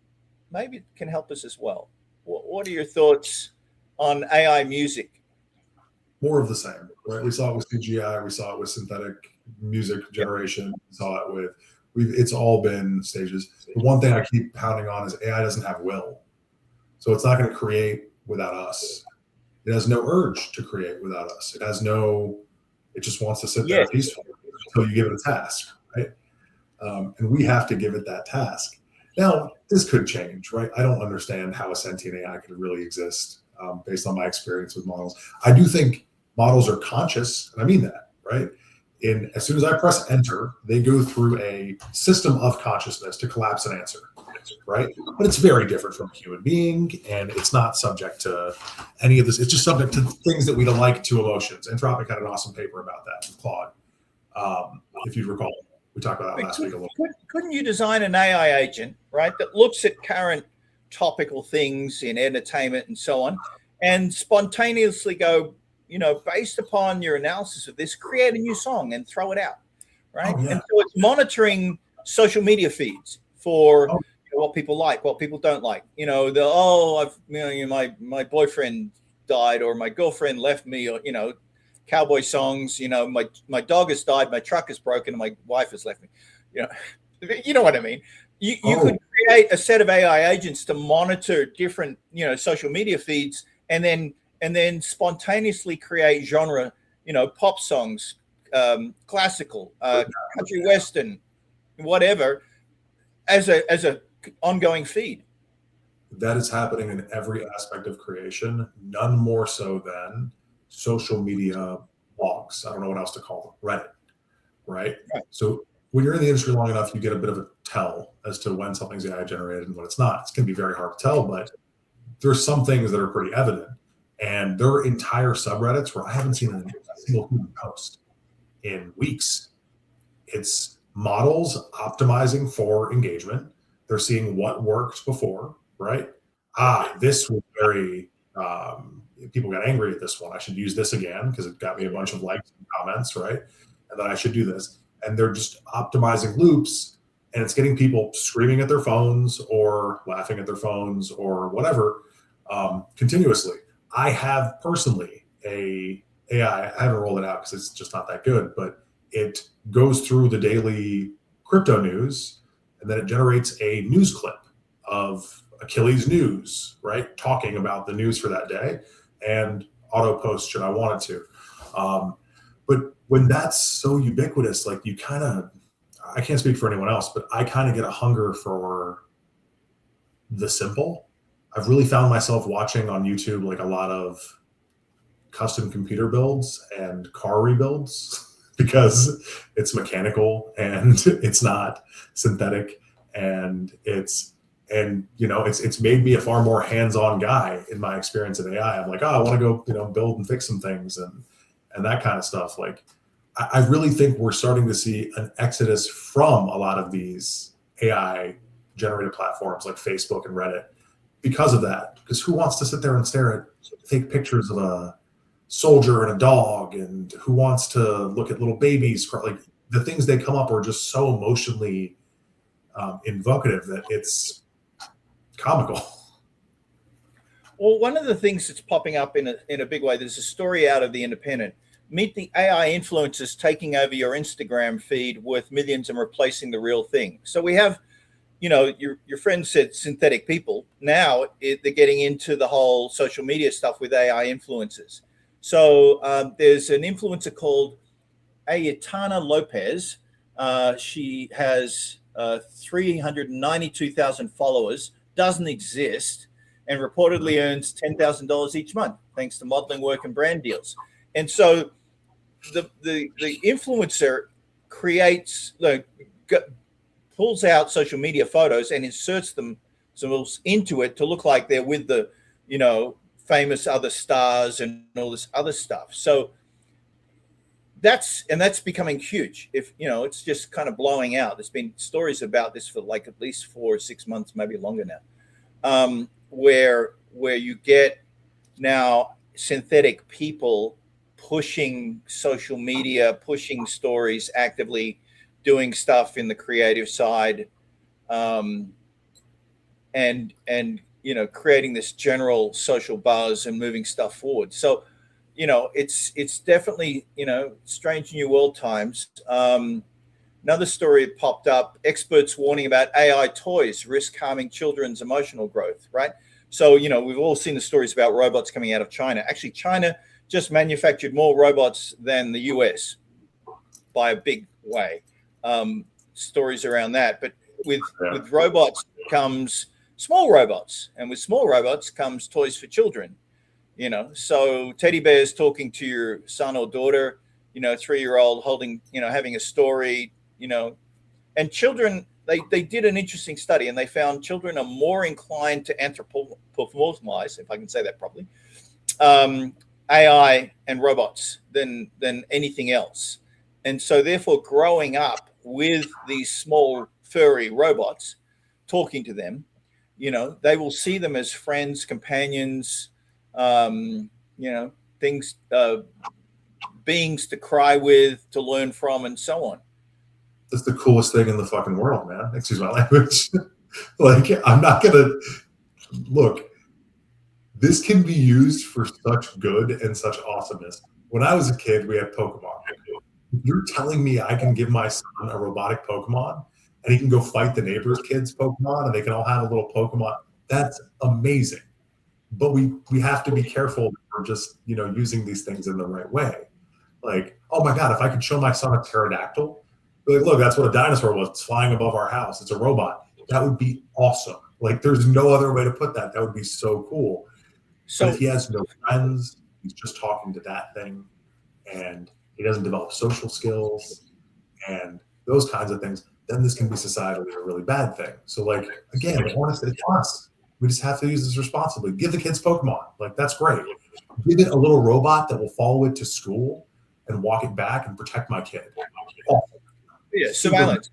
Maybe it can help us as well. What are your thoughts on AI music? More of the same, right? We saw it with CGI. We saw it with synthetic music generation. We saw it with, it's all been stages. The one thing I keep pounding on is AI doesn't have will. So it's not going to create without us. It has no urge to create without us. It just wants to sit there peacefully until you give it a task, right? And we have to give it that task. Now, this could change, right? I don't understand how a sentient AI could really exist based on my experience with models. I do think models are conscious, and I mean that, right? As soon as I press enter, they go through a system of consciousness to collapse an answer, right? But it's very different from a human being, and it's not subject to any of this. It's just subject to things that we like to emotions. Anthropic had an awesome paper about that with Claude. If you recall, we talked about that last week a little bit. Couldn't you design an AI agent, right, that looks at current topical things in entertainment and so on, and spontaneously go, based upon your analysis of this, create a new song and throw it out, right? Oh, yeah. And so it's monitoring social media feeds for what people like, what people don't like. My boyfriend died, or my girlfriend left me, or cowboy songs. My dog has died, my truck is broken, and my wife has left me. You know what I mean. You could create a set of AI agents to monitor different social media feeds, and then spontaneously create genre, pop songs, classical, country western, whatever, as a ongoing feed. That is happening in every aspect of creation, none more so than social media blogs. I don't know what else to call them. Reddit, right? So when you're in the industry long enough, you get a bit of a tell as to when something's AI generated and when it's not. It's going to be very hard to tell, but there's some things that are pretty evident. And there are entire subreddits where I haven't seen a single human post in weeks. It's models optimizing for engagement. They're seeing what worked before, right? This was very, people got angry at this one. I should use this again because it got me a bunch of likes and comments, right? And then I should do this. And they're just optimizing loops, and it's getting people screaming at their phones or laughing at their phones or whatever continuously. I have personally a AI, I haven't rolled it out because it's just not that good, but it goes through the daily crypto news, and then it generates a news clip of Achilles news, right? Talking about the news for that day, and auto post should I want it to. But when that's so ubiquitous, like I can't speak for anyone else, but I kind of get a hunger for the simple. I've really found myself watching on YouTube like a lot of custom computer builds and car rebuilds because it's mechanical and it's not synthetic, and it's made me a far more hands-on guy in my experience of AI. I'm like, I want to go, build and fix some things and that kind of stuff. Like, I really think we're starting to see an exodus from a lot of these AI generated platforms like Facebook and Reddit because of that. Because who wants to sit there and stare at fake pictures of a soldier and a dog, and who wants to look at little babies? Like, the things they come up are just so emotionally invocative that it's comical. Well, one of the things that's popping up in a big way, there's a story out of The Independent. Meet the AI influencers taking over your Instagram feed worth millions and replacing the real thing. So we have, your friend said synthetic people. Now they're getting into the whole social media stuff with AI influencers. So there's an influencer called Ayatana Lopez. She has 392,000 followers, doesn't exist, and reportedly earns $10,000 each month thanks to modeling work and brand deals. And so the influencer creates, pulls out social media photos and inserts themselves into it to look like they're with the, famous other stars and all this other stuff. So that's becoming huge. If it's just kind of blowing out. There's been stories about this for like at least 4 or 6 months, maybe longer now. Where you get now synthetic people pushing social media, pushing stories, actively doing stuff in the creative side, and creating this general social buzz and moving stuff forward. So, it's definitely strange new world times. Another story popped up, experts warning about AI toys risk harming children's emotional growth, right? So, we've all seen the stories about robots coming out of China. Actually, China just manufactured more robots than the US by a big way. Stories around that. But with robots comes small robots, and with small robots comes toys for children. So teddy bears talking to your son or daughter, 3-year-old holding, having a story, and children, they did an interesting study, and they found children are more inclined to anthropomorphize, if I can say that properly, AI and robots than anything else. And so therefore growing up with these small furry robots, talking to them, they will see them as friends, companions, things, beings to cry with, to learn from, and so on. That's the coolest thing in the fucking world, man. Excuse my language. Like, I'm not gonna look. This can be used for such good and such awesomeness. When I was a kid, we had Pokemon. You're telling me I can give my son a robotic Pokemon and he can go fight the neighbor's kids' Pokemon and they can all have a little Pokemon? That's amazing. But we have to be careful for just, using these things in the right way. Like, oh my God, if I could show my son a pterodactyl, be like, look, that's what a dinosaur was. It's flying above our house. It's a robot. That would be awesome. Like, there's no other way to put that. That would be so cool. So but if he has no friends, he's just talking to that thing, and he doesn't develop social skills and those kinds of things, then this can be societally a really bad thing. So, like, again, honestly, it's us. We just have to use this responsibly. Give the kids Pokemon. Like, that's great. Give it a little robot that will follow it to school and walk it back and protect my kid. Yeah, surveillance.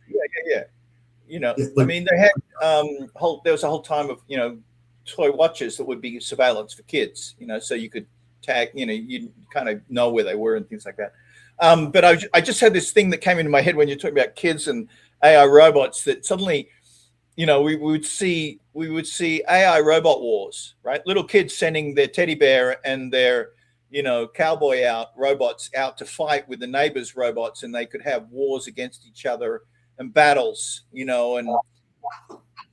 Yeah. I mean, they had there was a whole time of toy watches that would be surveillance for kids. So you could tag. You kind of know where they were and things like that. But I just had this thing that came into my head when you're talking about kids and AI robots. That suddenly, we would see AI robot wars, right? Little kids sending their teddy bear and their cowboy robots out to fight with the neighbors' robots, and they could have wars against each other and battles, and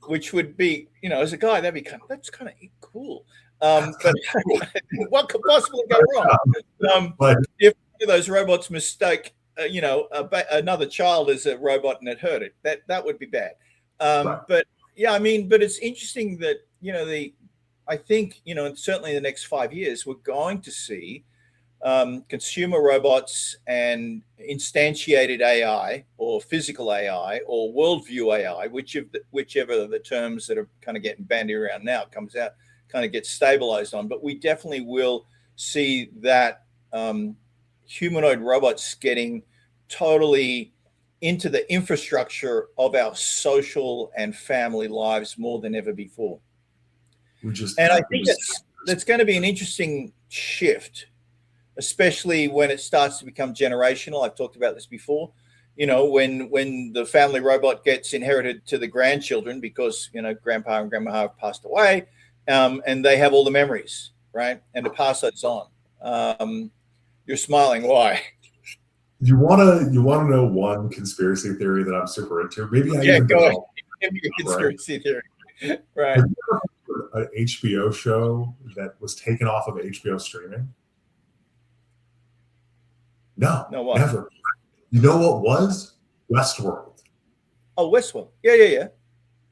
which would be, as a guy, that's kind of cool. But what could possibly go wrong? If those robots mistake, another child as a robot and it hurt it, that would be bad. But yeah, but it's interesting that, I think, certainly in the next 5 years, we're going to see consumer robots and instantiated AI or physical AI or worldview AI, whichever the terms that are kind of getting bandied around now comes out, kind of gets stabilized on. But we definitely will see that humanoid robots getting totally into the infrastructure of our social and family lives more than ever before. I think that's going to be an interesting shift, especially when it starts to become generational. I've talked about this before. When the family robot gets inherited to the grandchildren because, grandpa and grandma have passed away, and they have all the memories, right? And to pass those on. You're smiling. Why? You wanna know one conspiracy theory that I'm super into? Maybe I even go ahead. developed, Give me a conspiracy theory. Right. Have you ever heard an HBO show that was taken off of HBO streaming? No, what? never. You know what was? Westworld. Oh, Westworld. Yeah.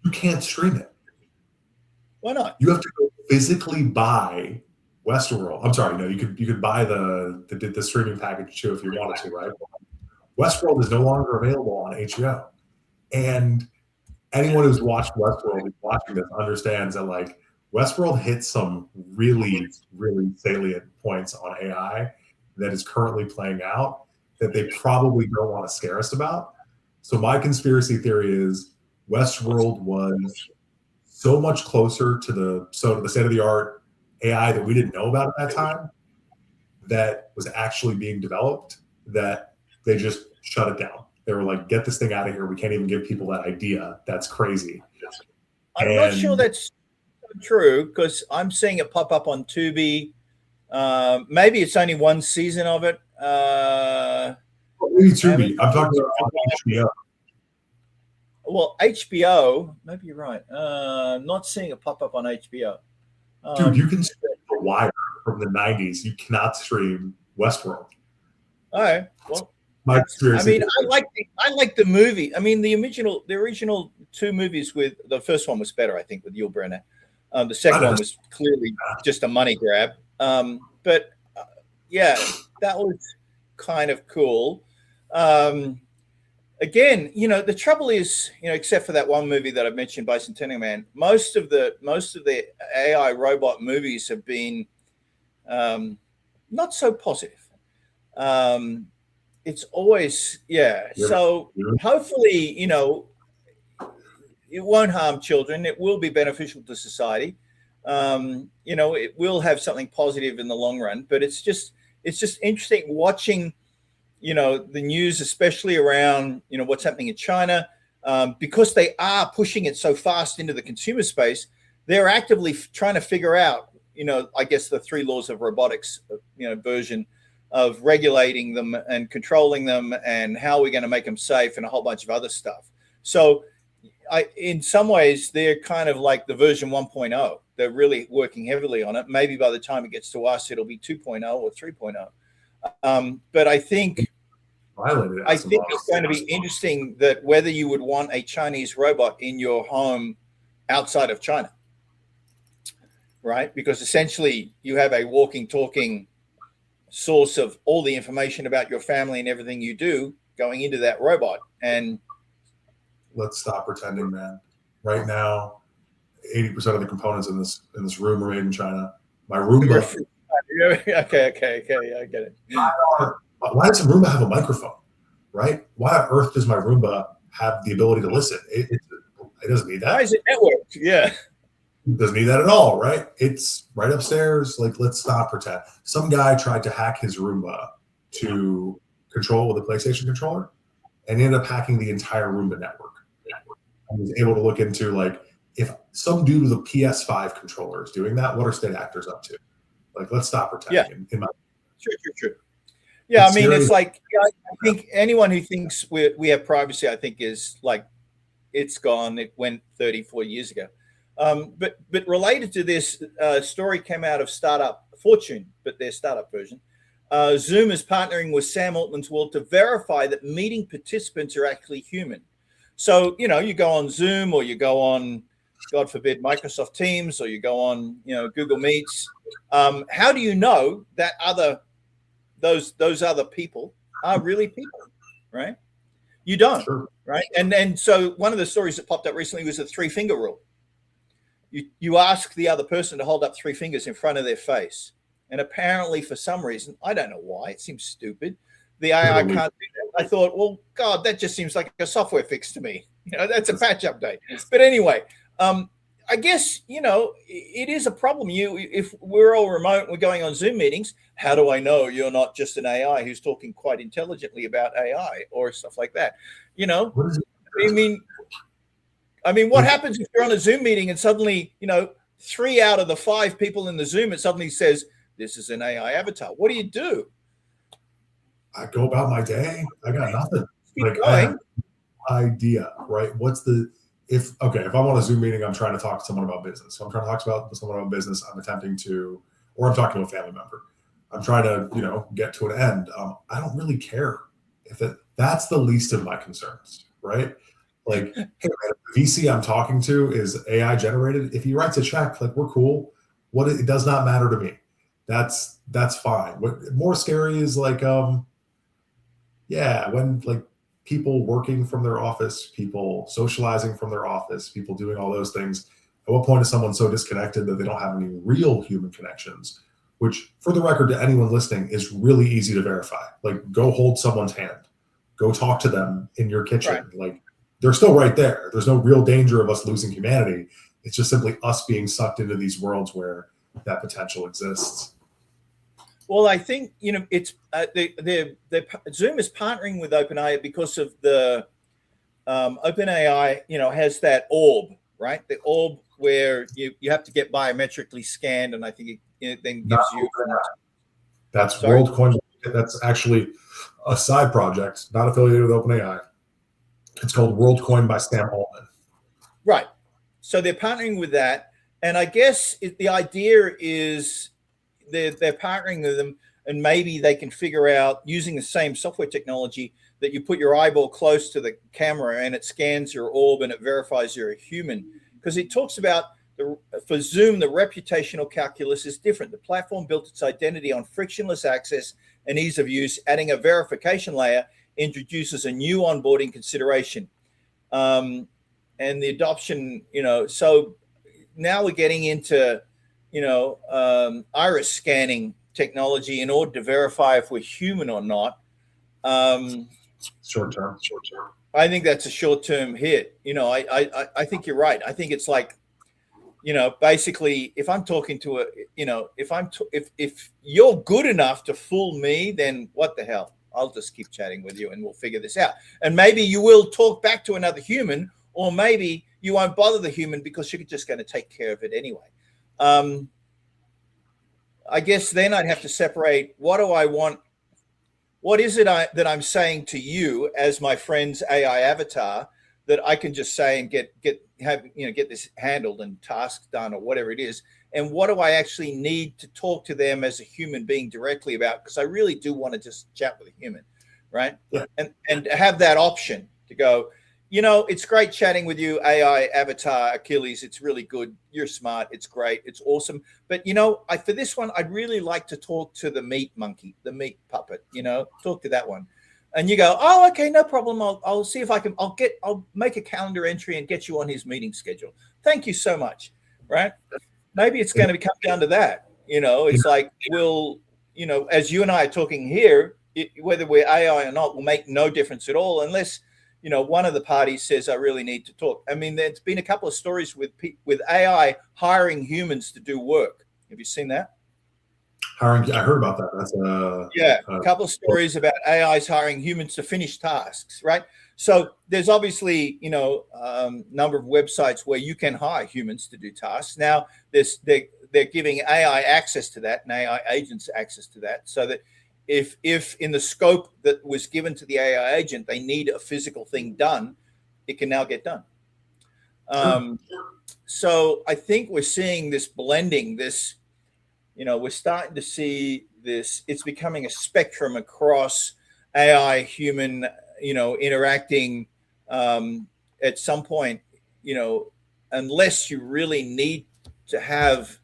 You can't stream it. Why not? You have to go physically buy Westworld. I'm sorry, no, you could buy the streaming package too if you wanted to, right? Westworld is no longer available on HBO. And anyone who's watched Westworld who's watching this understands that like Westworld hits some really, really salient points on AI that is currently playing out that they probably don't want to scare us about. So my conspiracy theory is Westworld was so much closer to the state of the art AI that we didn't know about at that time that was actually being developed that they just shut it down. They were like, get this thing out of here. We can't even give people that idea. That's crazy. I'm not sure that's true because I'm seeing it pop up on Tubi. Maybe it's only one season of it. Maybe Tubi. I'm talking about HBO. Well, HBO, maybe you're right. Not seeing it pop up on HBO. Dude, you can stream The Wire from the 90s. You cannot stream Westworld. All right. Well, my experience. I mean, I like the movie. I mean, the original two movies with the first one was better, I think, with Yul Brynner. The second one was clearly just a money grab. But yeah, that was kind of cool. Again, the trouble is, except for that one movie that I mentioned, Bicentennial Man, most of the AI robot movies have been not so positive. It's always, So hopefully, it won't harm children. It will be beneficial to society. It will have something positive in the long run. But it's just interesting watching, the news, especially around, what's happening in China, because they are pushing it so fast into the consumer space. They're actively trying to figure out, I guess the 3 laws of robotics, version of regulating them and controlling them and how we're going to make them safe and a whole bunch of other stuff. So in some ways, they're kind of like the version 1.0. They're really working heavily on it. Maybe by the time it gets to us, it'll be 2.0 or 3.0. But I think it's going to be interesting that whether you would want a Chinese robot in your home outside of China, right? Because essentially you have a walking, talking source of all the information about your family and everything you do going into that robot. And let's stop pretending, man. Right now, 80% of the components in this room are made in China. My Roomba. Okay, I get it. Why does a Roomba have a microphone, right? Why on earth does my Roomba have the ability to listen? It doesn't need that. Why is it networked? Yeah. It doesn't need that at all, right? It's right upstairs. Like, let's stop pretend. Some guy tried to hack his Roomba to control with a PlayStation controller and ended up hacking the entire Roomba network. I was able to look into, like, if some dude with a PS5 controller is doing that, what are state actors up to? Like, let's stop pretending. Yeah. True. Yeah, I mean, it's like, I think anyone who thinks we have privacy, I think is like, it's gone. It went 30, 40 years ago. But related to this, story came out of Startup Fortune, but their startup version. Zoom is partnering with Sam Altman's World to verify that meeting participants are actually human. So, you go on Zoom or you go on, God forbid, Microsoft Teams, or you go on, Google Meets. How do you know that those other people are really people, right? You don't, Sure. Right? And so one of the stories that popped up recently was the 3-finger rule. You ask the other person to hold up 3 fingers in front of their face. And apparently for some reason, I don't know why, it seems stupid, the AI can't do that. I thought, well, God, that just seems like a software fix to me. That's a patch update. But anyway, I guess, it is a problem. If we're all remote, we're going on Zoom meetings, how do I know you're not just an AI who's talking quite intelligently about AI or stuff like that? I mean, what happens if you're on a Zoom meeting and suddenly, 3 out of the 5 people in the Zoom, it suddenly says, this is an AI avatar. What do you do? I go about my day. I got nothing. I have no idea, right? If I'm on a Zoom meeting, I'm trying to talk to someone about business. So I'm trying to talk to someone about business. I'm talking to a family member. I'm trying to, get to an end. I don't really care if that's the least of my concerns, right? Like, hey, man, if the VC I'm talking to is AI generated, if he writes a check, like, we're cool. It does not matter to me. That's fine. What more scary is like, when like people working from their office, people socializing from their office, people doing all those things. At what point is someone so disconnected that they don't have any real human connections? Which, for the record, to anyone listening, is really easy to verify. Like, go hold someone's hand, go talk to them in your kitchen. Right. Like, they're still right there. There's no real danger of us losing humanity. It's just simply us being sucked into these worlds where that potential exists. Well, I think, it's Zoom is partnering with OpenAI because of the OpenAI, has that orb, right? The orb where you have to get biometrically scanned, and I think it then gives you. That's WorldCoin. That's actually a side project, not affiliated with OpenAI. It's called WorldCoin by Sam Altman. Right. So they're partnering with that, and I guess the idea is they're partnering with them, and maybe they can figure out, using the same software technology, that you put your eyeball close to the camera and it scans your orb and it verifies you're a human. Because it talks about, for Zoom, the reputational calculus is different. The platform built its identity on frictionless access and ease of use. Adding a verification layer introduces a new onboarding consideration. And the adoption, so now we're getting into, iris scanning technology in order to verify if we're human or not. Short term. I think that's a short-term hit. I think you're right. I think it's like, basically, if I'm talking to if you're good enough to fool me, then what the hell? I'll just keep chatting with you and we'll figure this out. And maybe you will talk back to another human, or maybe you won't bother the human because you're just going to take care of it anyway. I guess then I'd have to separate, what do I want? What is it that I'm saying to you as my friend's AI avatar that I can just say and get this handled and task done or whatever it is? And what do I actually need to talk to them as a human being directly about? Because I really do want to just chat with a human, right? Yeah. And have that option to go, it's great chatting with you, AI avatar Achilles. It's really good. You're smart. It's great. It's awesome. But, for this one, I'd really like to talk to the meat monkey, the meat puppet, talk to that one. And you go, oh, okay, no problem. I'll see if I can, I'll make a calendar entry and get you on his meeting schedule. Thank you so much. Right. Maybe it's going to come down to that. It's like, as you and I are talking here, whether we're AI or not will make no difference at all unless, one of the parties says, I really need to talk. I mean, there's been a couple of stories with AI hiring humans to do work. Have you seen that? I heard about that. That's a couple of stories about AIs hiring humans to finish tasks, right? So there's obviously, number of websites where you can hire humans to do tasks. Now they're giving AI access to that and AI agents access to that, so that if in the scope that was given to the AI agent, they need a physical thing done, it can now get done. So I think we're seeing this blending, we're starting to see this. It's becoming a spectrum across AI, human, interacting at some point, unless you really need to have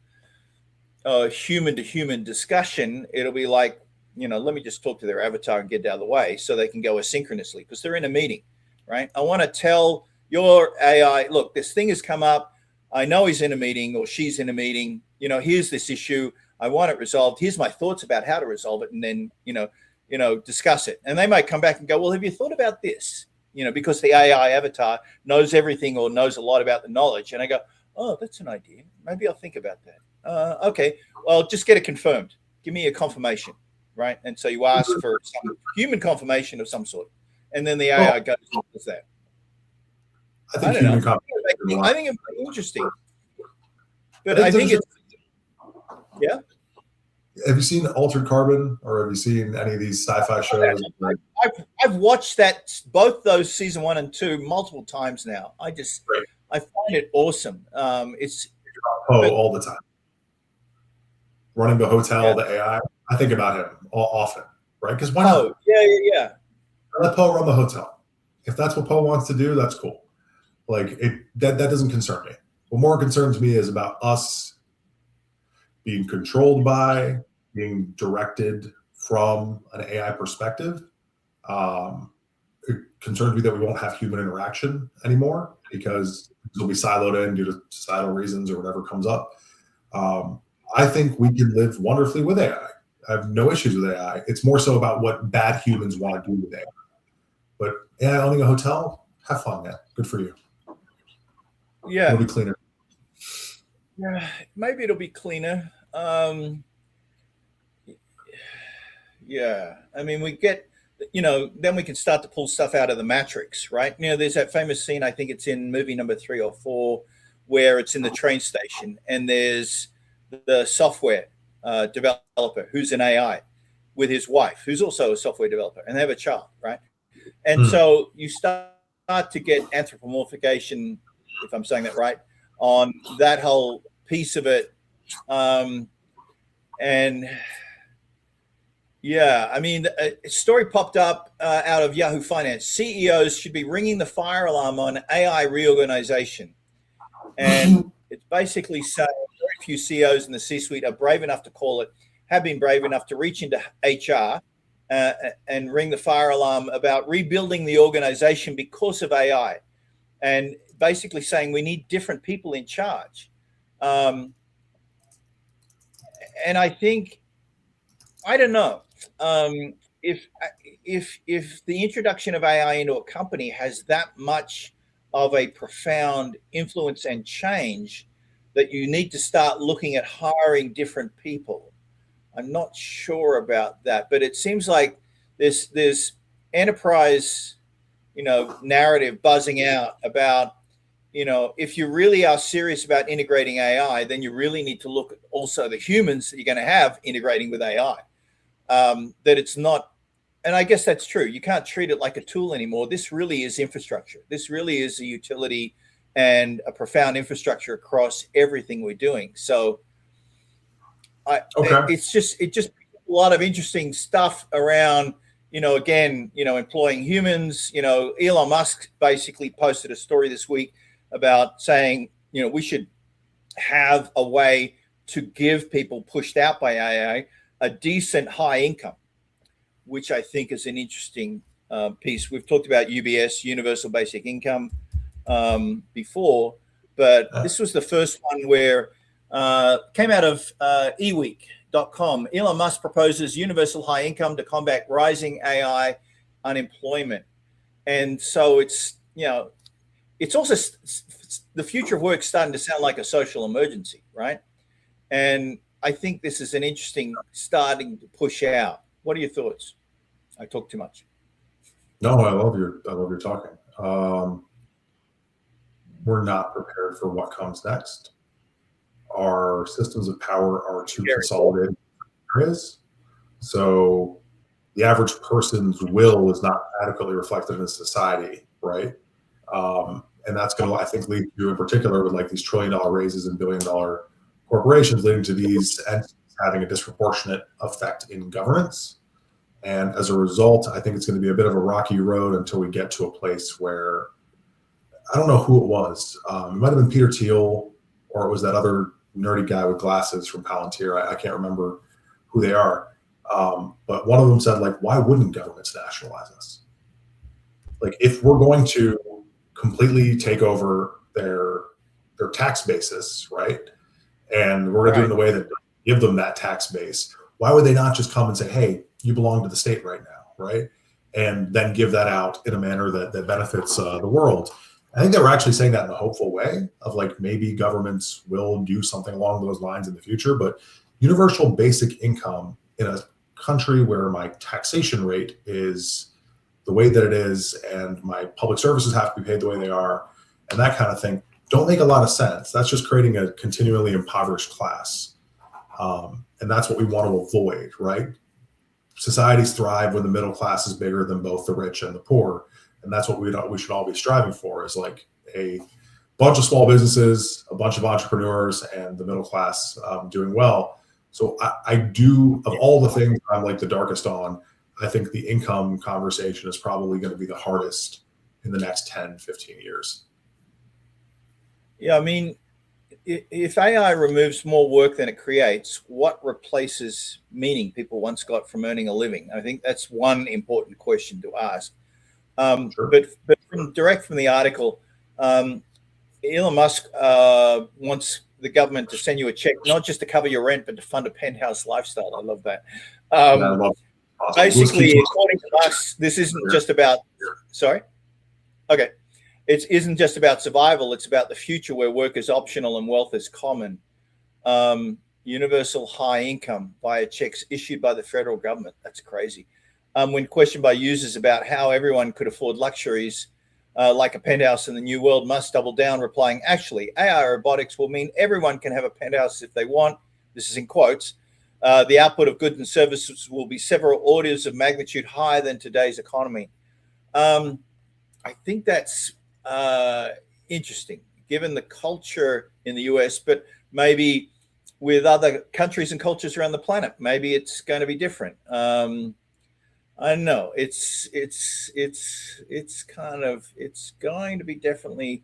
a human to human discussion, it'll be like, let me just talk to their avatar and get out of the way so they can go asynchronously because they're in a meeting, right? I want to tell your AI, look, this thing has come up. I know he's in a meeting or she's in a meeting. Here's this issue. I want it resolved. Here's my thoughts about how to resolve it. And then, discuss it. And they might come back and go, well, have you thought about this? Because the AI avatar knows everything or knows a lot about the knowledge. And I go, oh, that's an idea. Maybe I'll think about that. Okay, well, just get it confirmed. Give me a confirmation, right? And so you ask for some human confirmation of some sort. And then the AI goes and does that. I think human confirmation. I think it's interesting. But I think it's, yeah. Have you seen Altered Carbon, or have you seen any of these sci-fi shows? I've watched both those season 1 and 2 multiple times now. I find it awesome. It's all the time. Running the hotel, the AI. I think about him often, right? Because why not? Yeah. Let Poe run the hotel. If that's what Poe wants to do, that's cool. Like that doesn't concern me. What more concerns me is about us being controlled by, being directed from an AI perspective. It concerns me that we won't have human interaction anymore because it'll be siloed in due to societal reasons or whatever comes up. I think we can live wonderfully with AI. I have no issues with AI. It's more so about what bad humans want to do with AI. But AI owning a hotel, have fun, man. Good for you. Yeah. It'll be cleaner. Yeah, maybe it'll be cleaner. Yeah, I mean, we get, then we can start to pull stuff out of the matrix, right? There's that famous scene, I think it's in movie number 3 or 4, where it's in the train station and there's the software developer who's an AI with his wife, who's also a software developer, and they have a child, right? And so you start to get anthropomorphication, if I'm saying that right, on that whole piece of it. And yeah, I mean, a story popped up out of Yahoo Finance. CEOs should be ringing the fire alarm on AI reorganization. And it's basically saying very few CEOs in the C-suite are brave enough to call it, have been brave enough to reach into HR and ring the fire alarm about rebuilding the organization because of AI. And basically saying we need different people in charge. And I think, I don't know, if the introduction of AI into a company has that much of a profound influence and change that you need to start looking at hiring different people. I'm not sure about that, but it seems like there's enterprise, narrative buzzing out about, if you really are serious about integrating AI, then you really need to look at also the humans that you're going to have integrating with AI. That it's not, and I guess that's true. You can't treat it like a tool anymore. This really is infrastructure. This really is a utility and a profound infrastructure across everything we're doing. So it just a lot of interesting stuff around, employing humans. Elon Musk basically posted a story this week about saying, we should have a way to give people pushed out by AI a decent high income, which I think is an interesting piece. We've talked about UBS, Universal Basic Income, before, but this was the first one where came out of eweek.com. Elon Musk proposes universal high income to combat rising AI unemployment. And so it's, it's also the future of work starting to sound like a social emergency, right? And I think this is an interesting starting to push out. What are your thoughts? I talk too much. No, I love your talking. We're not prepared for what comes next. Our systems of power are too consolidated areas. So the average person's will is not adequately reflected in society, right? And that's going to, I think, lead to, in particular, with like these $1 trillion raises and $1 billion corporations, leading to these entities having a disproportionate effect in governance. And as a result, I think it's going to be a bit of a rocky road until we get to a place where, I don't know who it was. It might have been Peter Thiel, or it was that other nerdy guy with glasses from Palantir. I can't remember who they are. But one of them said, like, why wouldn't governments nationalize us? Like, if we're going to completely take over their tax basis, right? And we're going to do it in a way that give them that tax base. Why would they not just come and say, hey, you belong to the state right now, right? And then give that out in a manner that benefits the world. I think they were actually saying that in a hopeful way of like maybe governments will do something along those lines in the future. But universal basic income in a country where my taxation rate is the way that it is and my public services have to be paid the way they are and that kind of thing don't make a lot of sense. That's just creating a continually impoverished class. And that's what we want to avoid, right? Societies thrive when the middle class is bigger than both the rich and the poor. And that's what we should all be striving for, is like a bunch of small businesses, a bunch of entrepreneurs, and the middle class doing well. So I do, of all the things I'm like the darkest on, I think the income conversation is probably going to be the hardest in the next 10, 15 years. Yeah, I mean, if AI removes more work than it creates, what replaces meaning people once got from earning a living? I think that's one important question to ask. Sure. But direct from the article, Elon Musk wants the government to send you a check, not just to cover your rent, but to fund a penthouse lifestyle. I love that. Basically, according to us, this isn't just about, sorry? Okay. It isn't just about survival. It's about the future where work is optional and wealth is common. Universal high income via checks issued by the federal government. That's crazy. When questioned by users about how everyone could afford luxuries like a penthouse in the new world, Musk doubled down, replying, actually, AI robotics will mean everyone can have a penthouse if they want. This is in quotes. The output of goods and services will be several orders of magnitude higher than today's economy. I think that's interesting, given the culture in the US, but maybe with other countries and cultures around the planet, maybe it's going to be different. I don't know. It's going to be definitely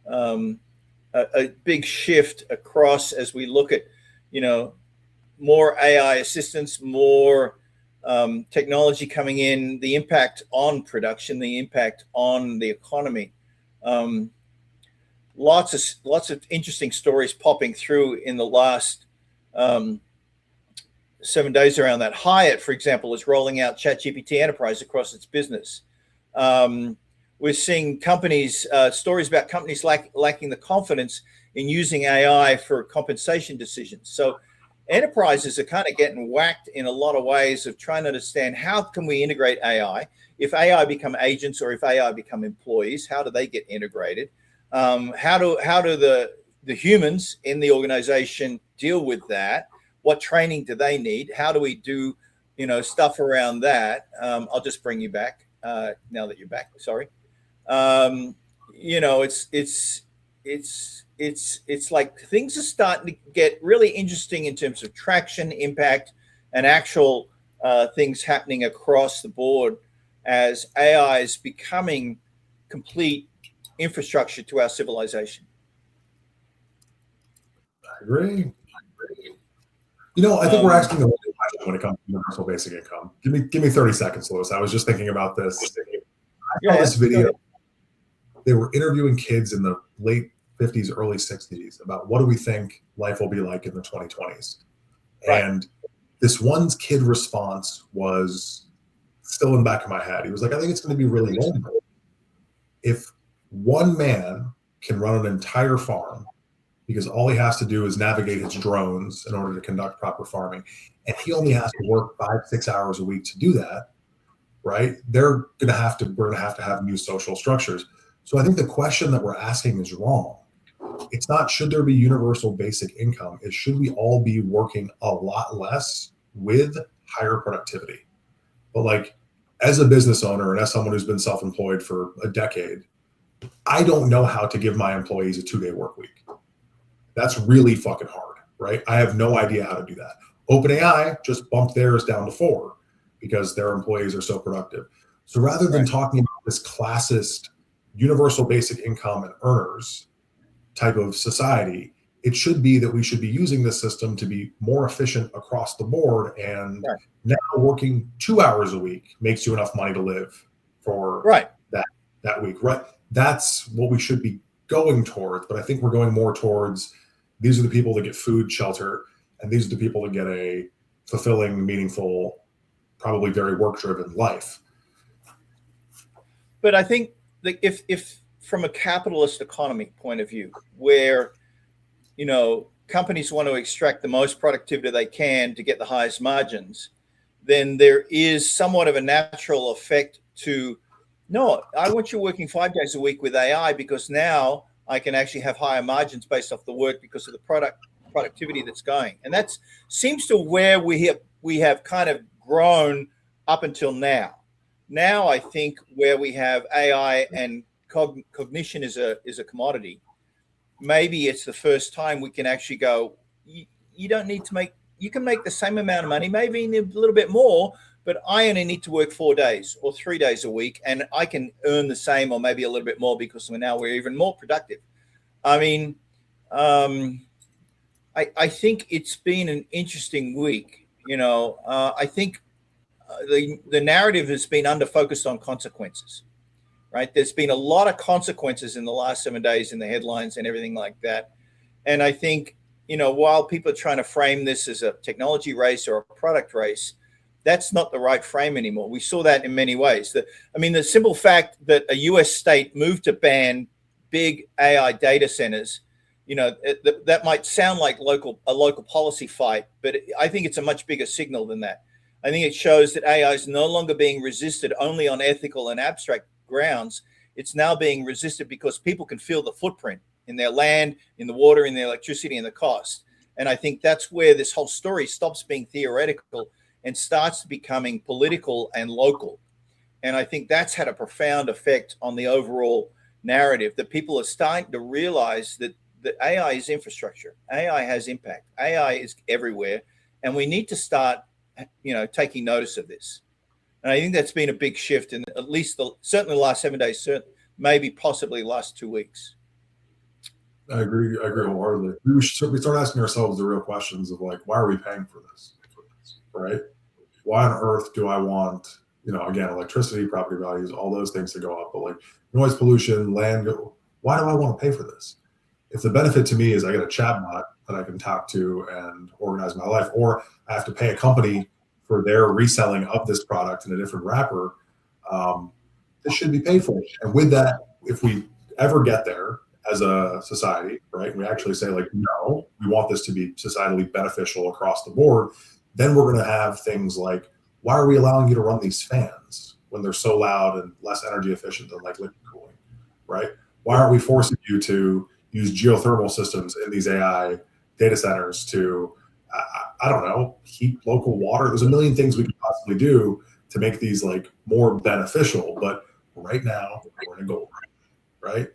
a big shift across as we look at, more AI assistance, more technology coming in, the impact on production, the impact on the economy. Lots of interesting stories popping through in the last 7 days around that. Hyatt, for example, is rolling out ChatGPT Enterprise across its business. We're seeing stories about companies lacking the confidence in using AI for compensation decisions. So enterprises are kind of getting whacked in a lot of ways of trying to understand how can we integrate AI. If AI become agents or if AI become employees, how do they get integrated? How do the humans in the organization deal with that? What training do they need? How do we do, stuff around that? I'll just bring you back now that you're back. Sorry. It's like things are starting to get really interesting in terms of traction, impact, and actual things happening across the board as AI is becoming complete infrastructure to our civilization. I agree. I think we're asking the right question when it comes to universal basic income. Give me 30 seconds, Louis. I was just thinking about this. I saw this video. They were interviewing kids in the late 50s, early 60s about what do we think life will be like in the 2020s. Right. And this one kid response was still in the back of my head. He was like, I think it's going to be really lonely. If one man can run an entire farm because all he has to do is navigate his drones in order to conduct proper farming, and he only has to work 5-6 hours a week to do that, right? We're going to have to have new social structures. So I think the question that we're asking is wrong. It's not should there be universal basic income. It's should we all be working a lot less with higher productivity? But like as a business owner and as someone who's been self-employed for a decade, I don't know how to give my employees a 2-day work week. That's really fucking hard, right? I have no idea how to do that. OpenAI just bumped theirs down to 4 because their employees are so productive. So rather than talking about this classist universal basic income and earners type of society, it should be that we should be using this system to be more efficient across the board. And now working 2 hours a week makes you enough money to live for that week, right? That's what we should be going towards. But I think we're going more towards these are the people that get food, shelter, and these are the people that get a fulfilling, meaningful, probably very work-driven life. But I think that if from a capitalist economy point of view, where, companies want to extract the most productivity they can to get the highest margins, then there is somewhat of a natural effect to, no, I want you working 5 days a week with AI because now I can actually have higher margins based off the work because of the productivity that's going. And that seems to where we have kind of grown up until now. Now I think where we have AI and cognition is a commodity, maybe it's the first time we can actually go, you don't need to you can make the same amount of money, maybe a little bit more, but I only need to work 4 days or 3 days a week, and I can earn the same or maybe a little bit more because now we're even more productive. I mean, I think it's been an interesting week. I think the narrative has been under-focused on consequences, right? There's been a lot of consequences in the last 7 days in the headlines and everything like that. And I think, while people are trying to frame this as a technology race or a product race, that's not the right frame anymore. We saw that in many ways. The simple fact that a US state moved to ban big AI data centers, that might sound like a local policy fight, but I think it's a much bigger signal than that. I think it shows that AI is no longer being resisted only on ethical and abstract grounds. It's now being resisted because people can feel the footprint in their land, in the water, in the electricity, and the cost. And I think that's where this whole story stops being theoretical and starts becoming political and local. And I think that's had a profound effect on the overall narrative, that people are starting to realize that AI is infrastructure. AI has impact. AI is everywhere. And we need to start, taking notice of this. And I think that's been a big shift in at least certainly the last 7 days, maybe possibly the last 2 weeks. I agree wholeheartedly. We start asking ourselves the real questions of like, why are we paying for this? Right? Why on earth do I want, again, electricity, property values, all those things to go up, but like noise pollution, land, why do I want to pay for this? If the benefit to me is I get a chatbot that I can talk to and organize my life, or I have to pay a company for their reselling of this product in a different wrapper, this should be paid for. And with that, if we ever get there as a society, right, and we actually say like, no, we want this to be societally beneficial across the board, then we're going to have things like, why are we allowing you to run these fans when they're so loud and less energy efficient than like liquid cooling, right? Why aren't we forcing you to use geothermal systems in these AI data centers to, I don't know, heat local water? There's a million things we could possibly do to make these like more beneficial, but right now we're in a gold rush, right?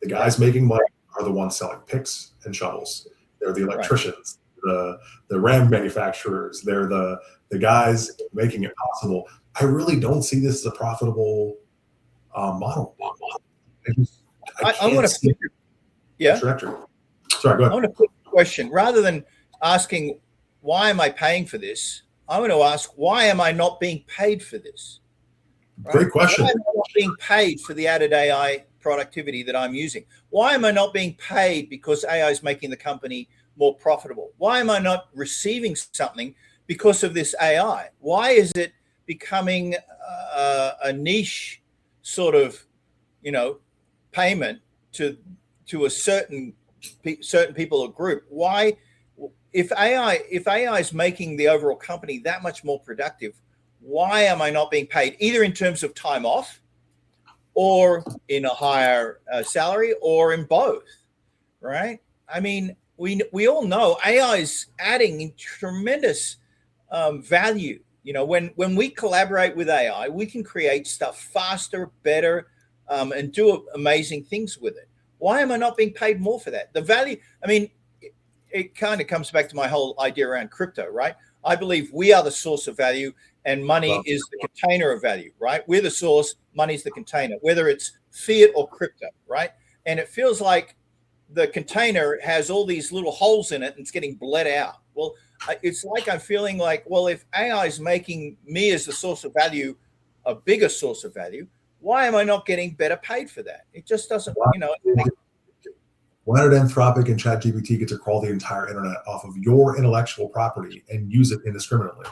The guys making money are the ones selling picks and shovels. They're the electricians, the RAM manufacturers. They're the guys making it possible. I really don't see this as a profitable model. I want to, trajectory. Sorry, go ahead. I want to put a question. Rather than asking, why am I paying for this? I want to ask, why am I not being paid for this? Right? Great question. Why am I not being paid for the added AI productivity that I'm using? Why am I not being paid because AI is making the company more profitable? Why am I not receiving something because of this AI? Why is it becoming a niche sort of, payment to a certain people or group? Why, if AI is making the overall company that much more productive, why am I not being paid either in terms of time off or in a higher salary or in both, right? I mean, we all know AI is adding tremendous value. When we collaborate with AI, we can create stuff faster, better, and do amazing things with it. Why am I not being paid more for that? The value, I mean, it kind of comes back to my whole idea around crypto, right? I believe we are the source of value and money is the container of value, right? We're the source, money's the container, whether it's fiat or crypto, right? And it feels like the container has all these little holes in it and it's getting bled out. Well, it's like I'm feeling like, well, if AI is making me as the source of value a bigger source of value, why am I not getting better paid for that? It just doesn't, Why did Anthropic and ChatGPT get to crawl the entire internet off of your intellectual property and use it indiscriminately?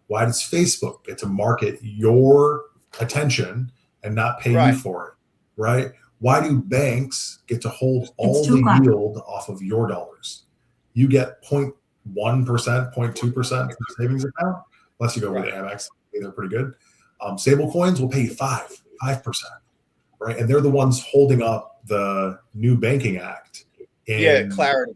Why does Facebook get to market your attention and not pay you for it, right? Why do banks get to hold all the yield off of your dollars? You get 0.1%, 0.2% for your savings account, unless you go with Amex. They're pretty good. Stable coins will pay you 5%, right? And they're the ones holding up the new banking act. Clarity.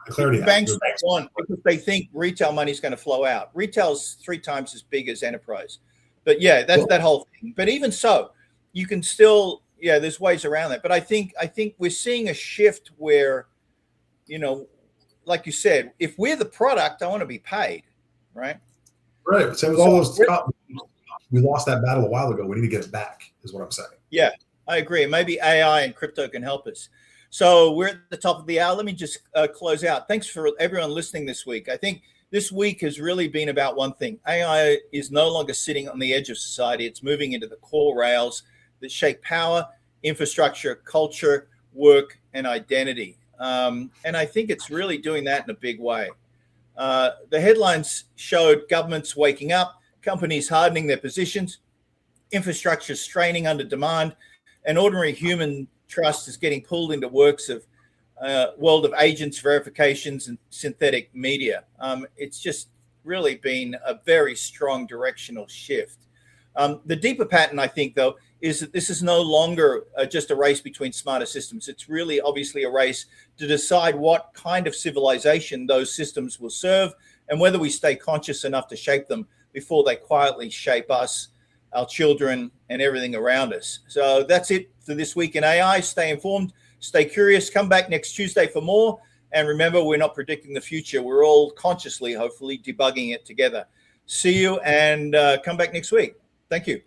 The Clarity Act. Banks don't want, because they think retail money is going to flow out. Retail's 3 times as big as enterprise. But that's that whole thing. But even so, you can still, there's ways around that. But I think we're seeing a shift where, like you said, if we're the product, I want to be paid, right? Right. Same with all those. We lost that battle a while ago. We need to get it back, is what I'm saying. Yeah, I agree. Maybe AI and crypto can help us. So we're at the top of the hour. Let me just close out. Thanks for everyone listening this week. I think this week has really been about one thing. AI is no longer sitting on the edge of society. It's moving into the core rails that shape power, infrastructure, culture, work, and identity. And I think it's really doing that in a big way. The headlines showed governments waking up, companies hardening their positions, infrastructure straining under demand, and ordinary human trust is getting pulled into works of world of agents, verifications, and synthetic media. It's just really been a very strong directional shift. The deeper pattern, I think, though, is that this is no longer just a race between smarter systems. It's really obviously a race to decide what kind of civilization those systems will serve and whether we stay conscious enough to shape them before they quietly shape us, our children, and everything around us. So that's it for this week in AI. Stay informed, stay curious, come back next Tuesday for more. And remember, we're not predicting the future. We're all consciously, hopefully, debugging it together. See you and come back next week. Thank you.